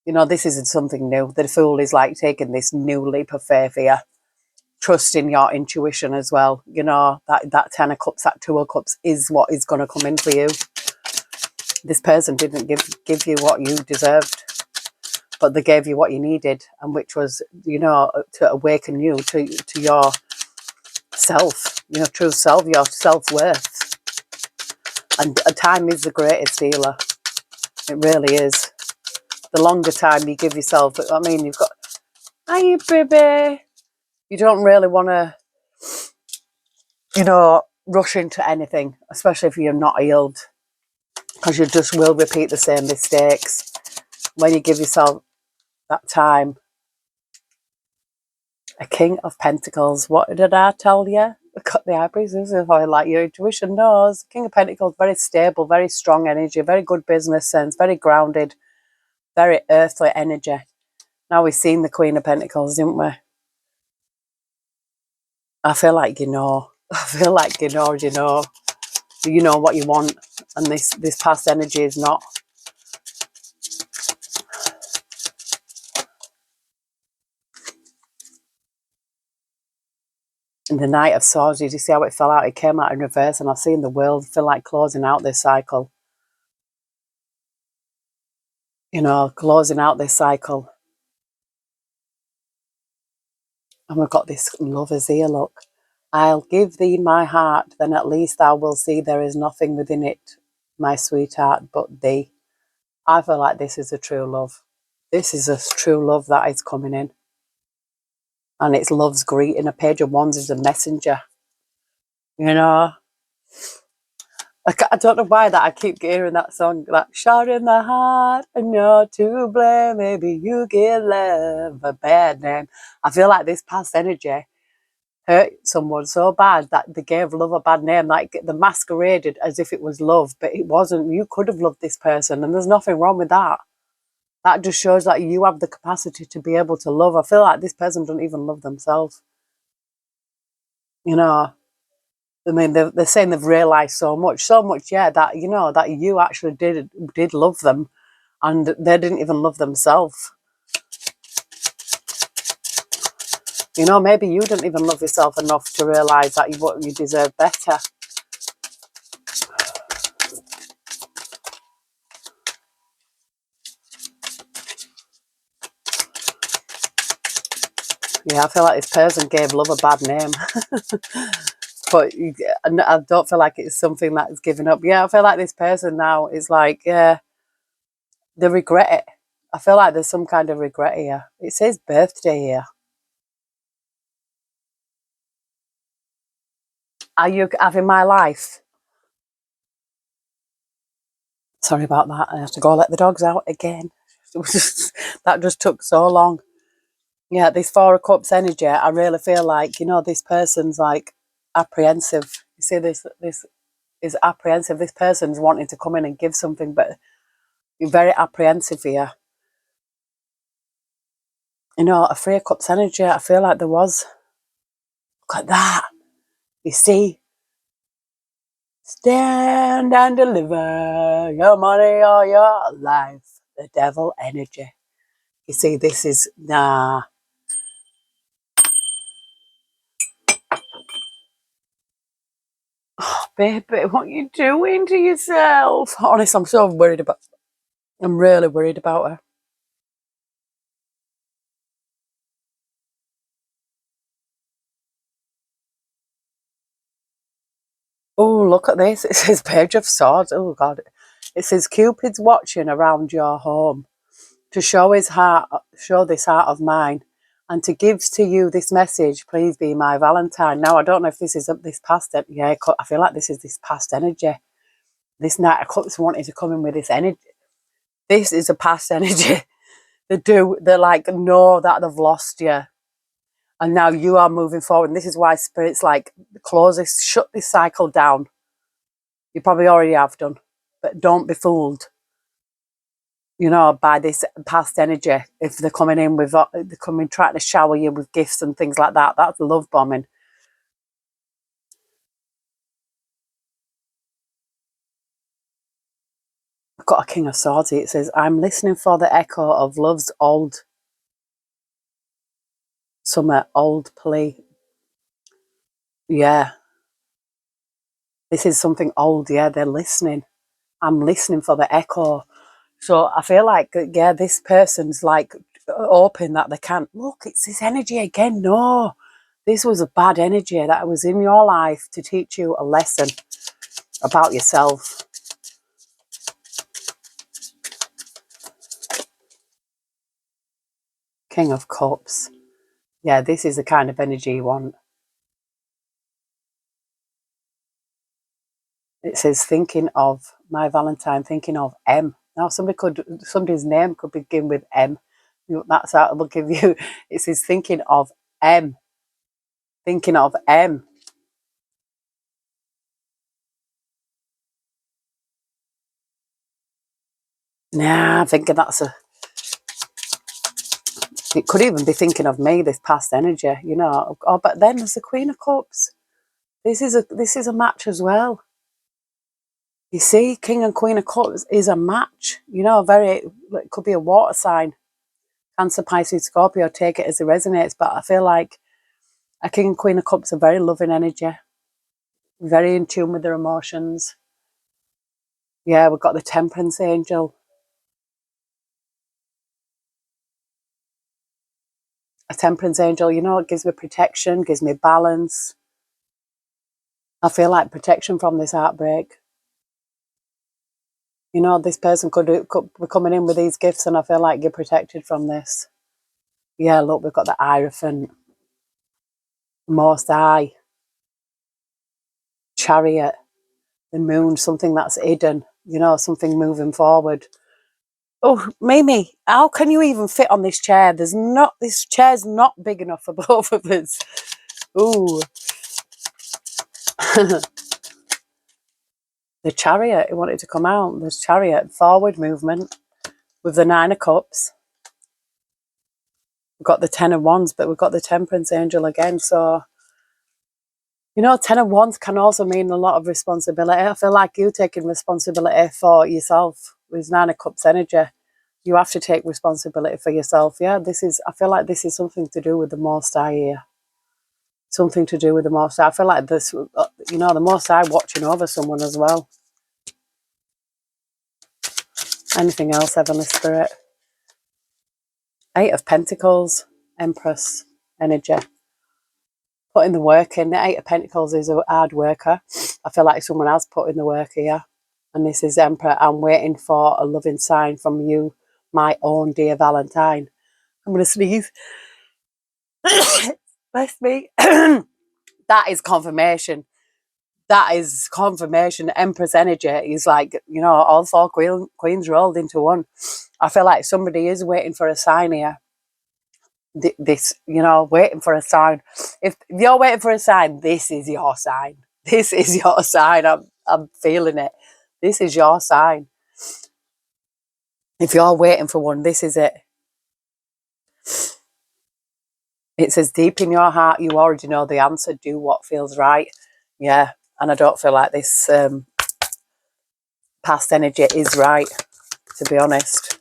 You know, this isn't something new. The Fool is like taking this new leap of faith here, trusting your intuition as well. You know, that 10 of cups, that 2 of cups is what is going to come in for you. This person didn't give you what you deserved, but they gave you what you needed, and which was, you know, to awaken you to your self, your true self, your self-worth. And time is the greatest healer. It really is. The longer time you give yourself, I mean, you've got, hi, baby. You don't really want to, you know, rush into anything, especially if you're not healed, because you just will repeat the same mistakes. When you give yourself that time. A King of Pentacles. What did I tell you? Cut the eyebrows. Like your intuition knows. King of Pentacles, very stable, very strong energy, very good business sense, very grounded, very earthly energy. Now we've seen the Queen of Pentacles, didn't we? I feel like you know. I feel like you know what you want, and this past energy is not. And the Knight of Swords, did you see how it fell out? It came out in reverse, and I've seen the world feel like closing out this cycle. You know, closing out this cycle. And we've got this Lovers here, look. I'll give thee my heart, then at least thou will see there is nothing within it, my sweetheart, but thee. I feel like this is a true love. This is a true love that is coming in. And it's love's greeting. A Page of Wands is a messenger. You know? I don't know why that I keep hearing that song, that shot in the heart, and you're to blame, maybe you give love a bad name. I feel like this past energy hurt someone so bad that they gave love a bad name, like they masqueraded as if it was love, but it wasn't. You could have loved this person, and there's nothing wrong with that. That just shows that you have the capacity to be able to love. I feel like this person doesn't even love themselves. You know, I mean, they're saying they've realised so much, yeah, that, you know, that you actually did love them, and they didn't even love themselves. You know, maybe you didn't even love yourself enough to realise that you deserve better. Yeah, I feel like this person gave love a bad name. But I don't feel like it's something that's given up. Yeah, I feel like this person now is like, yeah, they regret it. I feel like there's some kind of regret here. It says birthday here. Are you having my life? Sorry about that. I have to go let the dogs out again. That just took so long. Yeah, this Four of Cups energy, I really feel like, you know, this person's like apprehensive. You see, this is apprehensive. This person's wanting to come in and give something, but you're very apprehensive here. You know, a Three of Cups energy, I feel like there was. Look at that. You see? Stand and deliver your money or your life. The devil energy. You see, this is, nah. Oh, baby, what are you doing to yourself? Honestly, I'm so worried about, I'm really worried about her. Oh, look at this. It says Page of Swords. Oh, God. It says Cupid's watching around your home to show his heart, show this heart of mine, and to give to you this message, please be my Valentine. Now, I don't know if this is this past, yeah, I feel like this is this past energy. This Knight of Cups wanting to come in with this energy. This is a past energy. They're like, know that they've lost you. And now you are moving forward. And this is why Spirit's like, close this, shut this cycle down. You probably already have done, but don't be fooled, you know, by this past energy. If they're coming in with, they're coming trying to shower you with gifts and things like that, that's love bombing. I've got a King of Swords. It says, I'm listening for the echo of love's old summer, old plea. Yeah. This is something old. Yeah, they're listening. I'm listening for the echo. So I feel like, yeah, this person's like hoping that they can't. Look, it's this energy again. No, this was a bad energy that was in your life to teach you a lesson about yourself. King of Cups. Yeah, this is the kind of energy you want. It says, thinking of my Valentine, thinking of M. Now, somebody's name could begin with M. That's how it will give you. It says, thinking of M. Thinking of M. Nah, I'm thinking it could even be thinking of me, this past energy, you know. Oh, but then there's the Queen of Cups. This is a match as well. You see, King and Queen of Cups is a match. You know, it could be a water sign. Cancer, Pisces, Scorpio, take it as it resonates. But I feel like a King and Queen of Cups are very loving energy, very in tune with their emotions. Yeah, we've got the Temperance Angel. A Temperance Angel, you know, it gives me protection, gives me balance. I feel like protection from this heartbreak. You know, this person could be coming in with these gifts, and I feel like you're protected from this. Yeah, look, we've got the Hierophant, Most High, Chariot, the Moon, something that's hidden, you know, something moving forward. Oh, Mimi, how can you even fit on this chair? This chair's not big enough for both of us. Ooh. The Chariot, it wanted to come out. There's Chariot, forward movement with the Nine of Cups. We've got the Ten of Wands, but we've got the Temperance Angel again. So, you know, Ten of Wands can also mean a lot of responsibility. I feel like you taking responsibility for yourself with Nine of Cups energy. You have to take responsibility for yourself. Yeah, I feel like this is something to do with the Most High here. Something to do with the Most High. I feel like this, you know, the Most High watching over someone as well. Anything else, Heavenly Spirit? Eight of Pentacles, Empress energy. Putting the work in. The Eight of Pentacles is a hard worker. I feel like someone else put in the work here. And this is Emperor. I'm waiting for a loving sign from you, my own dear Valentine. I'm going to sneeze. Bless me. That is confirmation. That is confirmation. Empress energy is like, you know, all four queens rolled into one. I feel like somebody is waiting for a sign here. This, you know, waiting for a sign. If you're waiting for a sign, this is your sign. This is your sign. I'm feeling it. This is your sign. If you're waiting for one, this is it. It says, deep in your heart, you already know the answer. Do what feels right. Yeah, and I don't feel like this past energy is right, to be honest,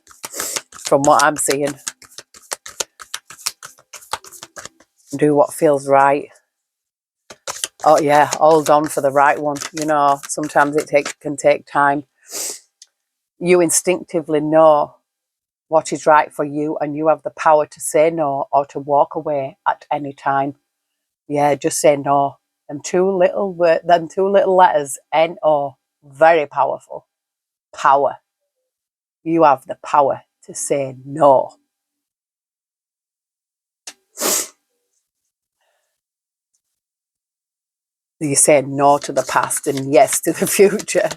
from what I'm seeing. Do what feels right. Oh yeah, hold on for the right one. You know, sometimes it can take time. You instinctively know what is right for you, and you have the power to say no or to walk away at any time. Yeah, just say no. Them two little letters, N-O, very powerful. Power. You have the power to say no. You say no to the past and yes to the future.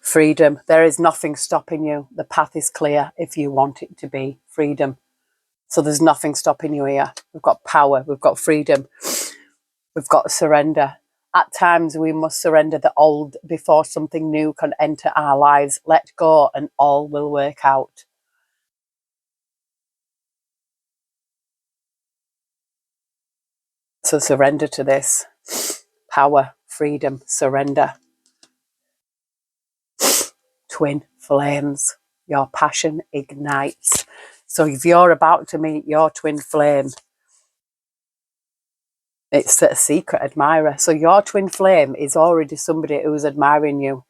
Freedom. There is nothing stopping you. The path is clear if you want it to be. Freedom. So there's nothing stopping you here. We've got power. We've got freedom. We've got surrender. At times we must surrender the old before something new can enter our lives. Let go and all will work out. So surrender to this. Power, freedom, surrender. Twin flames. Your passion ignites. So if you're about to meet your twin flame, it's a secret admirer. So your twin flame is already somebody who's admiring you.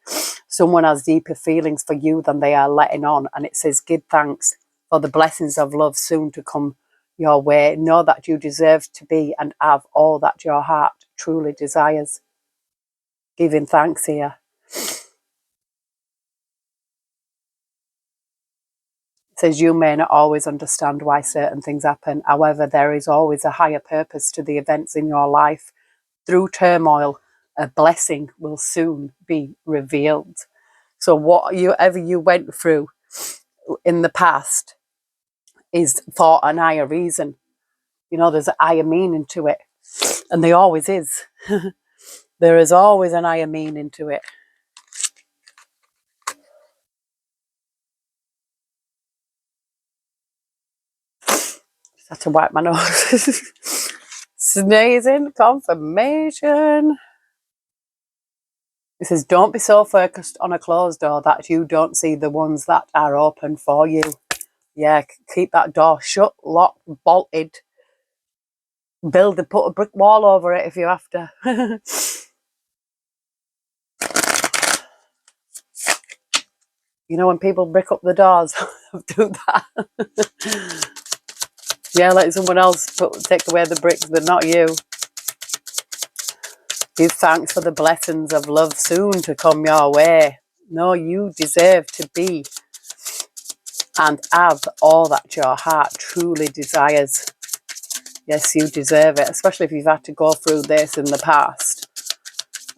Someone has deeper feelings for you than they are letting on. And it says, give thanks for the blessings of love soon to come your way. Know that you deserve to be and have all that your heart truly desires. Giving thanks here. It says you may not always understand why certain things happen. However, there is always a higher purpose to the events in your life. Through turmoil, a blessing will soon be revealed. So whatever you went through in the past is for an higher reason. You know, there's a higher meaning to it. And there always is. There is always an higher meaning to it. Just had to wipe my nose. Sneezing, confirmation. It says, don't be so focused on a closed door that you don't see the ones that are open for you. Yeah, keep that door shut, locked, bolted. Put a brick wall over it if you have to. You know when people brick up the doors, do that. Yeah, let someone else take away the bricks, but not you. Give thanks for the blessings of love soon to come your way. No, you deserve to be and have all that your heart truly desires. Yes, you deserve it, especially if you've had to go through this in the past.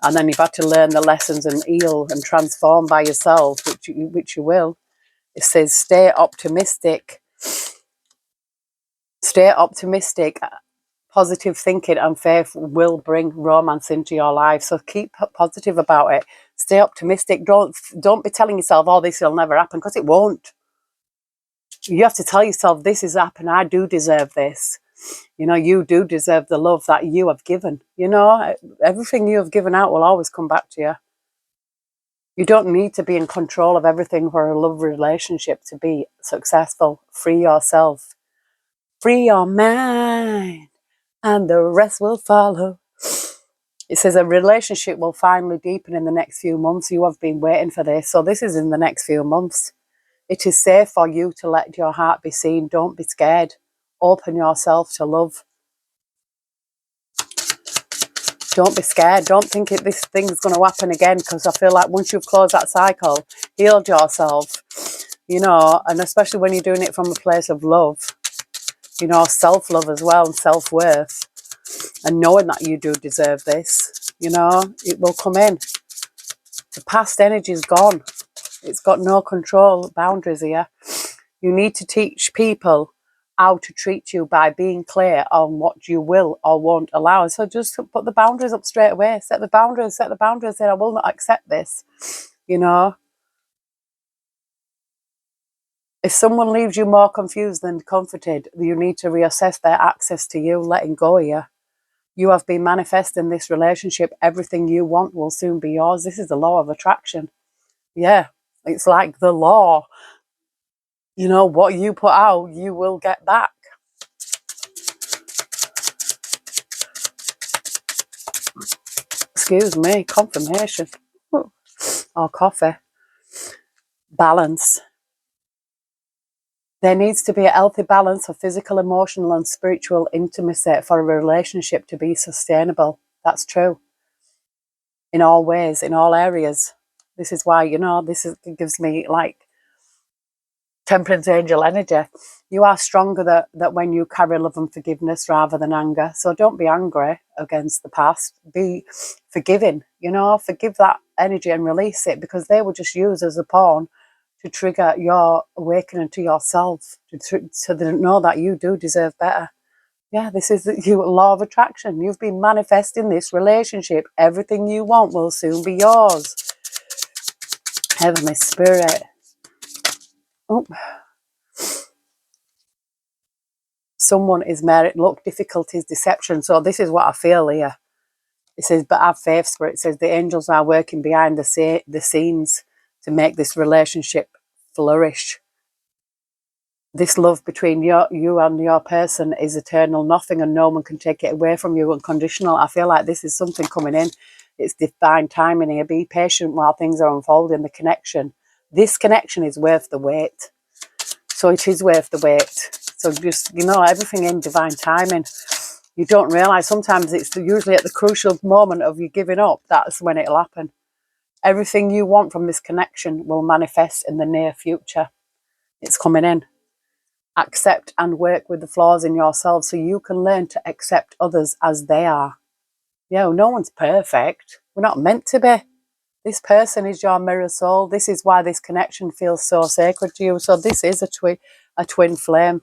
And then you've had to learn the lessons and heal and transform by yourself, which you will. It says, stay optimistic. Stay optimistic. Positive thinking and faith will bring romance into your life. So keep positive about it. Stay optimistic. Don't be telling yourself, oh, this will never happen, because it won't. You have to tell yourself, this is happening. I do deserve this. You know, you do deserve the love that you have given. You know, everything you have given out will always come back to you. You don't need to be in control of everything for a love relationship to be successful. Free yourself. Free your mind, and the rest will follow. It says a relationship will finally deepen in the next few months. You have been waiting for this. So this is in the next few months. It is safe for you to let your heart be seen. Don't be scared. Open yourself to love. Don't be scared. Don't think this thing's going to happen again, because I feel like once you've closed that cycle, healed yourself, you know, and especially when you're doing it from a place of love, you know, self-love as well, and self-worth, and knowing that you do deserve this, you know, it will come in. The past energy is gone. It's got no control boundaries here. You need to teach people how to treat you by being clear on what you will or won't allow. So just put the boundaries up straight away. Set the boundaries, say, I will not accept this, you know. If someone leaves you more confused than comforted, you need to reassess their access to you, letting go here. You have been manifesting this relationship. Everything you want will soon be yours. This is the law of attraction. Yeah, it's like the law. You know, what you put out, you will get back. Excuse me, confirmation. Or coffee. Balance. There needs to be a healthy balance of physical, emotional, and spiritual intimacy for a relationship to be sustainable. That's true. In all ways, in all areas. This is why, you know, it gives me like temperance angel energy. You are stronger that when you carry love and forgiveness rather than anger. So don't be angry against the past. Be forgiving, you know, forgive that energy and release it, because they will just use as a pawn to trigger your awakening to yourself, to know that you do deserve better. Yeah, this is the law of attraction. You've been manifesting this relationship. Everything you want will soon be yours. Heavenly Spirit. Oh. someone is married. Look, difficulties, deception. So this is what I feel here. It says, but have faith, Spirit. It says the angels are working behind the scenes to make this relationship flourish. This love between you and your person is eternal. Nothing and no one can take it away from you. Unconditional. I feel like this is something coming in. It's divine timing here. Be patient while things are unfolding. The connection. This connection is worth the wait. So it is worth the wait. So just, everything in divine timing. You don't realise sometimes it's usually at the crucial moment of you giving up. That's when it'll happen. Everything you want from this connection will manifest in the near future. It's coming in. Accept and work with the flaws in yourself so you can learn to accept others as they are. No one's perfect. We're not meant to be. This person is your mirror soul. This is why this connection feels so sacred to you. So this is a twin flame.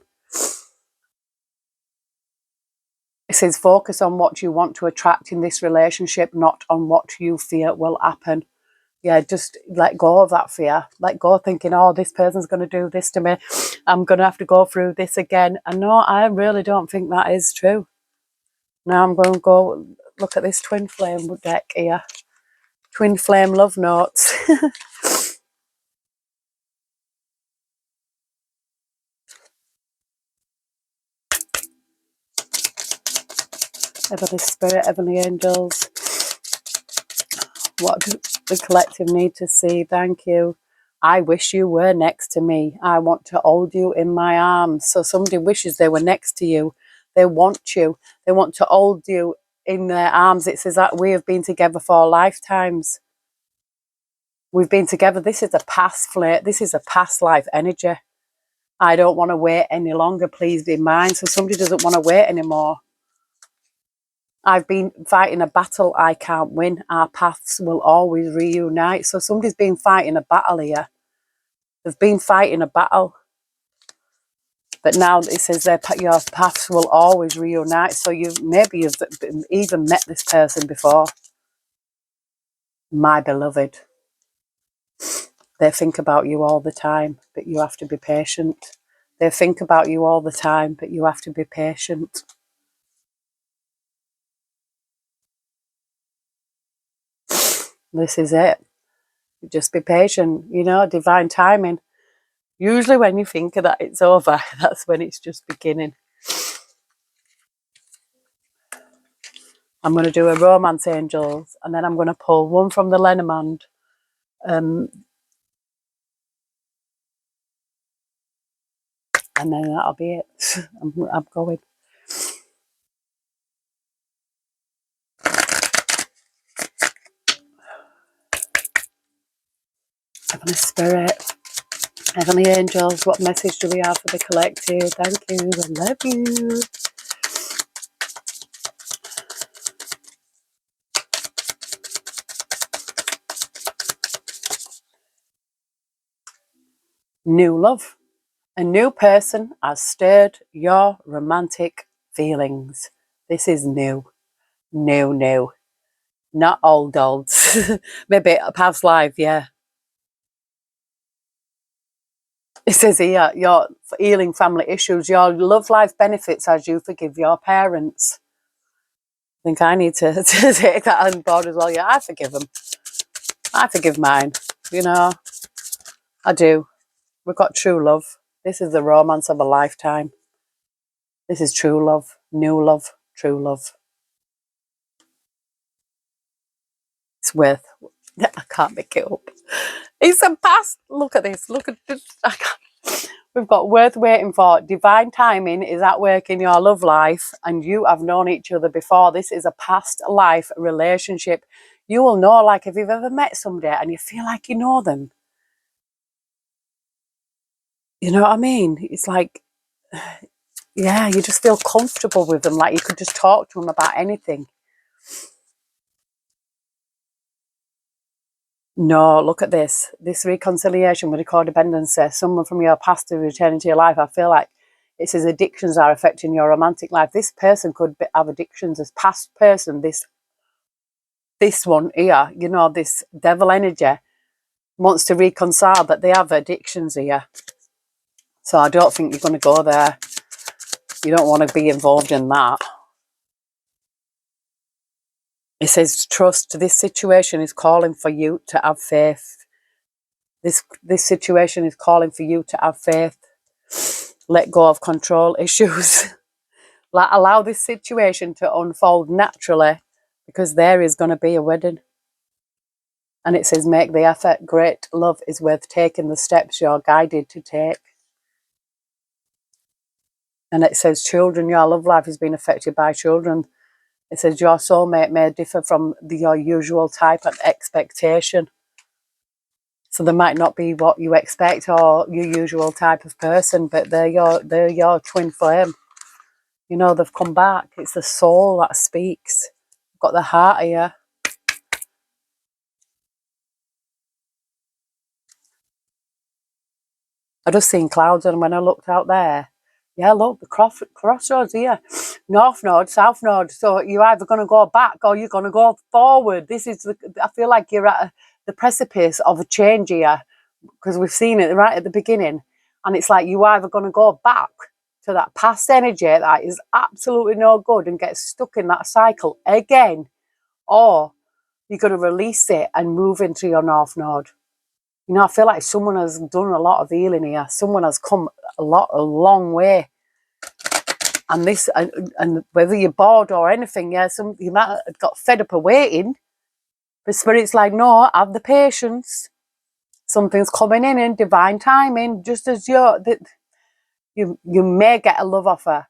It says focus on what you want to attract in this relationship, not on what you fear will happen. Yeah, just let go of that fear. Let go of thinking, oh, this person's going to do this to me. I'm going to have to go through this again. And no, I really don't think that is true. Now I'm going to go look at this twin flame deck here. Twin flame love notes. Heavenly Spirit, Heavenly Angels. What do the collective need to see? Thank you. I wish you were next to me. I want to hold you in my arms. So somebody wishes they were next to you. They want you. They want to hold you in their arms. It says that we have been together for lifetimes. We've been together. This is a past flame. This is a past life energy. I don't want to wait any longer. Please be mine. So somebody doesn't want to wait anymore. I've been fighting a battle I can't win. Our paths will always reunite. So somebody's been fighting a battle here. They've been fighting a battle. But now it says your paths will always reunite. So you've even met this person before. My beloved. They think about you all the time, but you have to be patient. They think about you all the time, but you have to be patient. This is it. Just be patient, divine timing. Usually when you think that it's over, that's when it's just beginning. I'm going to do a romance angels, and then I'm going to pull one from the Lenormand. And then that'll be it. I'm going. Heavenly Spirit, Heavenly Angels, what message do we have for the collective? Thank you. I love you. New love. A new person has stirred your romantic feelings. This is new. New. Not old. Maybe a past life, yeah. It says here, your healing family issues, your love life benefits as you forgive your parents. I think I need to take that on board as well. Yeah, I forgive them. I forgive mine. I do. We've got true love. This is the romance of a lifetime. This is true love, new love, true love. It's worth. I can't make it up. It's a past. Look at this. Look at this. We've got worth waiting for. Divine timing is at work in your love life, and you have known each other before. This is a past life relationship. You will know, like if you've ever met somebody and you feel like you know them. You know what I mean? It's like, yeah, you just feel comfortable with them. Like you could just talk to them about anything. No, look at this. This reconciliation with a codependency. Someone from your past to return into your life. I feel like it says addictions are affecting your romantic life. This person could have addictions as past person. This one here, this devil energy wants to reconcile, but they have addictions here. So I don't think you're going to go there. You don't want to be involved in that. It says, trust. This situation is calling for you to have faith. This situation is calling for you to have faith. Let go of control issues. Allow this situation to unfold naturally, because there is going to be a wedding. And it says, make the effort. Great love is worth taking the steps you're guided to take. And it says, children, your love life has been affected by children. It says, your soulmate may differ from your usual type of expectation. So they might not be what you expect or your usual type of person, but they're your twin flame. You know, they've come back. It's the soul that speaks. Got the heart here. I just seen clouds, and when I looked out there, yeah, look, the crossroads here. North node, south node. So you're either going to go back or you're going to go forward. I feel like you're at the precipice of a change here, because we've seen it right at the beginning. And it's like you're either going to go back to that past energy that is absolutely no good and get stuck in that cycle again, or you're going to release it and move into your north node. You know, I feel like someone has done a lot of healing here. Someone has come a long way. And this, and whether you're bored or anything, yeah, you might have got fed up of waiting. But Spirit's like, no, have the patience. Something's coming in divine timing, just as you may get a love offer,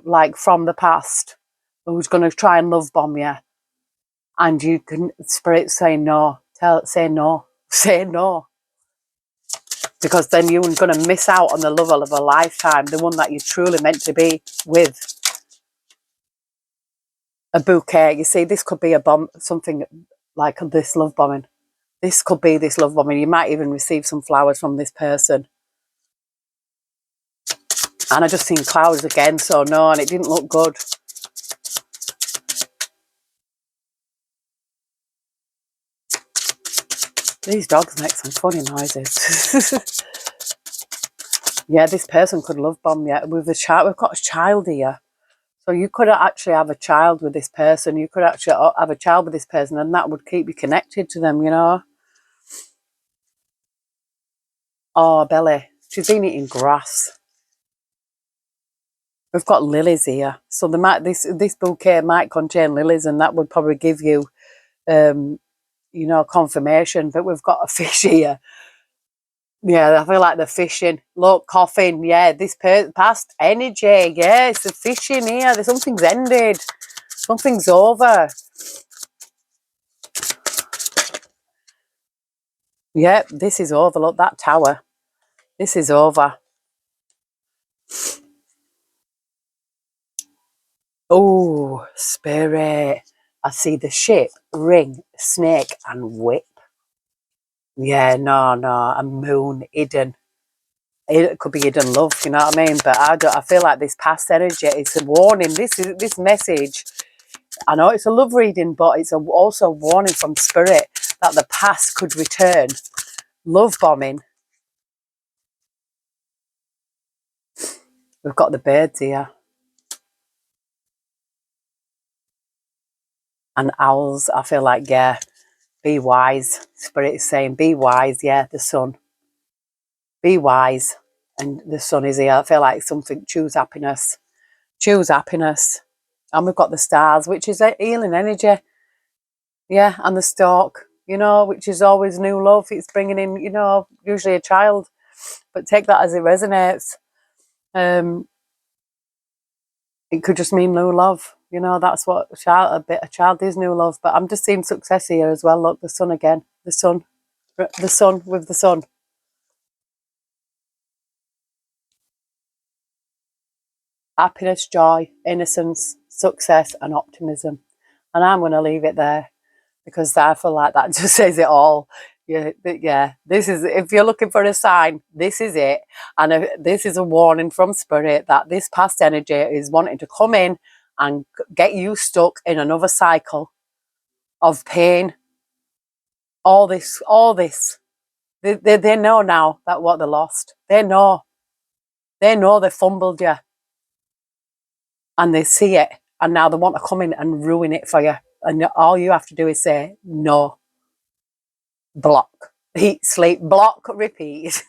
like from the past, who's going to try and love bomb you. And you can, Spirit say no, say no, say no. Because then you're going to miss out on the love of a lifetime, the one that you're truly meant to be with. A bouquet. You see, this could be a bomb, something like this love bombing. This could be this love bombing. You might even receive some flowers from this person. And I just seen clouds again, so no, and it didn't look good. These dogs make some funny noises. Yeah, this person could love bomb you. With a child, we've got a child here. So you could actually have a child with this person. You could actually have a child with this person, and that would keep you connected to them, you know. Oh, Belly. She's been eating grass. We've got lilies here. So this bouquet might contain lilies, and that would probably give you, you know, confirmation. But we've got a fish here. Yeah, I feel like the fishing. Look, coughing. Yeah, this past energy. Yeah, it's the fishing here. Something's ended. Something's over. Yeah, this is over. Look, that tower. This is over. Oh, Spirit. I see the ship, ring, snake, and whip. Yeah, no, a moon, hidden. It could be hidden love, you know what I mean? But I feel like this past energy is a warning. This message. I know it's a love reading, but it's also a warning from Spirit that the past could return. Love bombing. We've got the birds here. And owls, I feel like, yeah, be wise. Spirit is saying, be wise, yeah, the sun. Be wise. And the sun is here. I feel like something, choose happiness. Choose happiness. And we've got the stars, which is a healing energy. Yeah, and the stork, you know, which is always new love. It's bringing in, you know, usually a child. But take that as it resonates. It could just mean new love. You know, that's what a child is, new love. But I'm just seeing success here as well. Look, the sun again. The sun with the sun. Happiness, joy, innocence, success, and optimism. And I'm going to leave it there, because I feel like that just says it all. Yeah. This is, if you're looking for a sign, this is it. And this is a warning from Spirit that this past energy is wanting to come in and get you stuck in another cycle of pain. All this. They know now that what they lost. They know they fumbled you. and they see it, and now they want to come in and ruin it for you. And all you have to do is say, no, block, eat, sleep, block, repeat.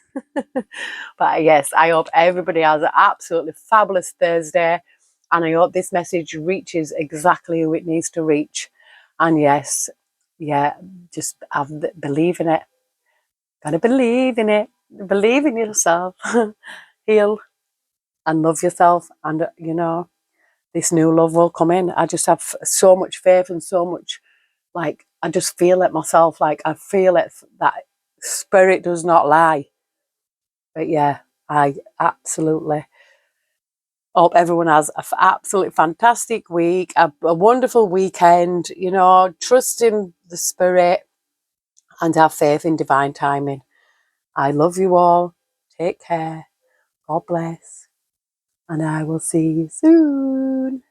But yes, I hope everybody has an absolutely fabulous Thursday. And I hope this message reaches exactly who it needs to reach. And yes, yeah, just believe in it. Gotta believe in it. Believe in yourself. Heal and love yourself. And, you know, this new love will come in. I just have so much faith and so much, like, I just feel it myself. Like, I feel it, that spirit does not lie. But yeah, I absolutely hope everyone has an absolutely fantastic week, a wonderful weekend. You know, trust in the spirit and have faith in divine timing. I love you all. Take care. God bless. And I will see you soon.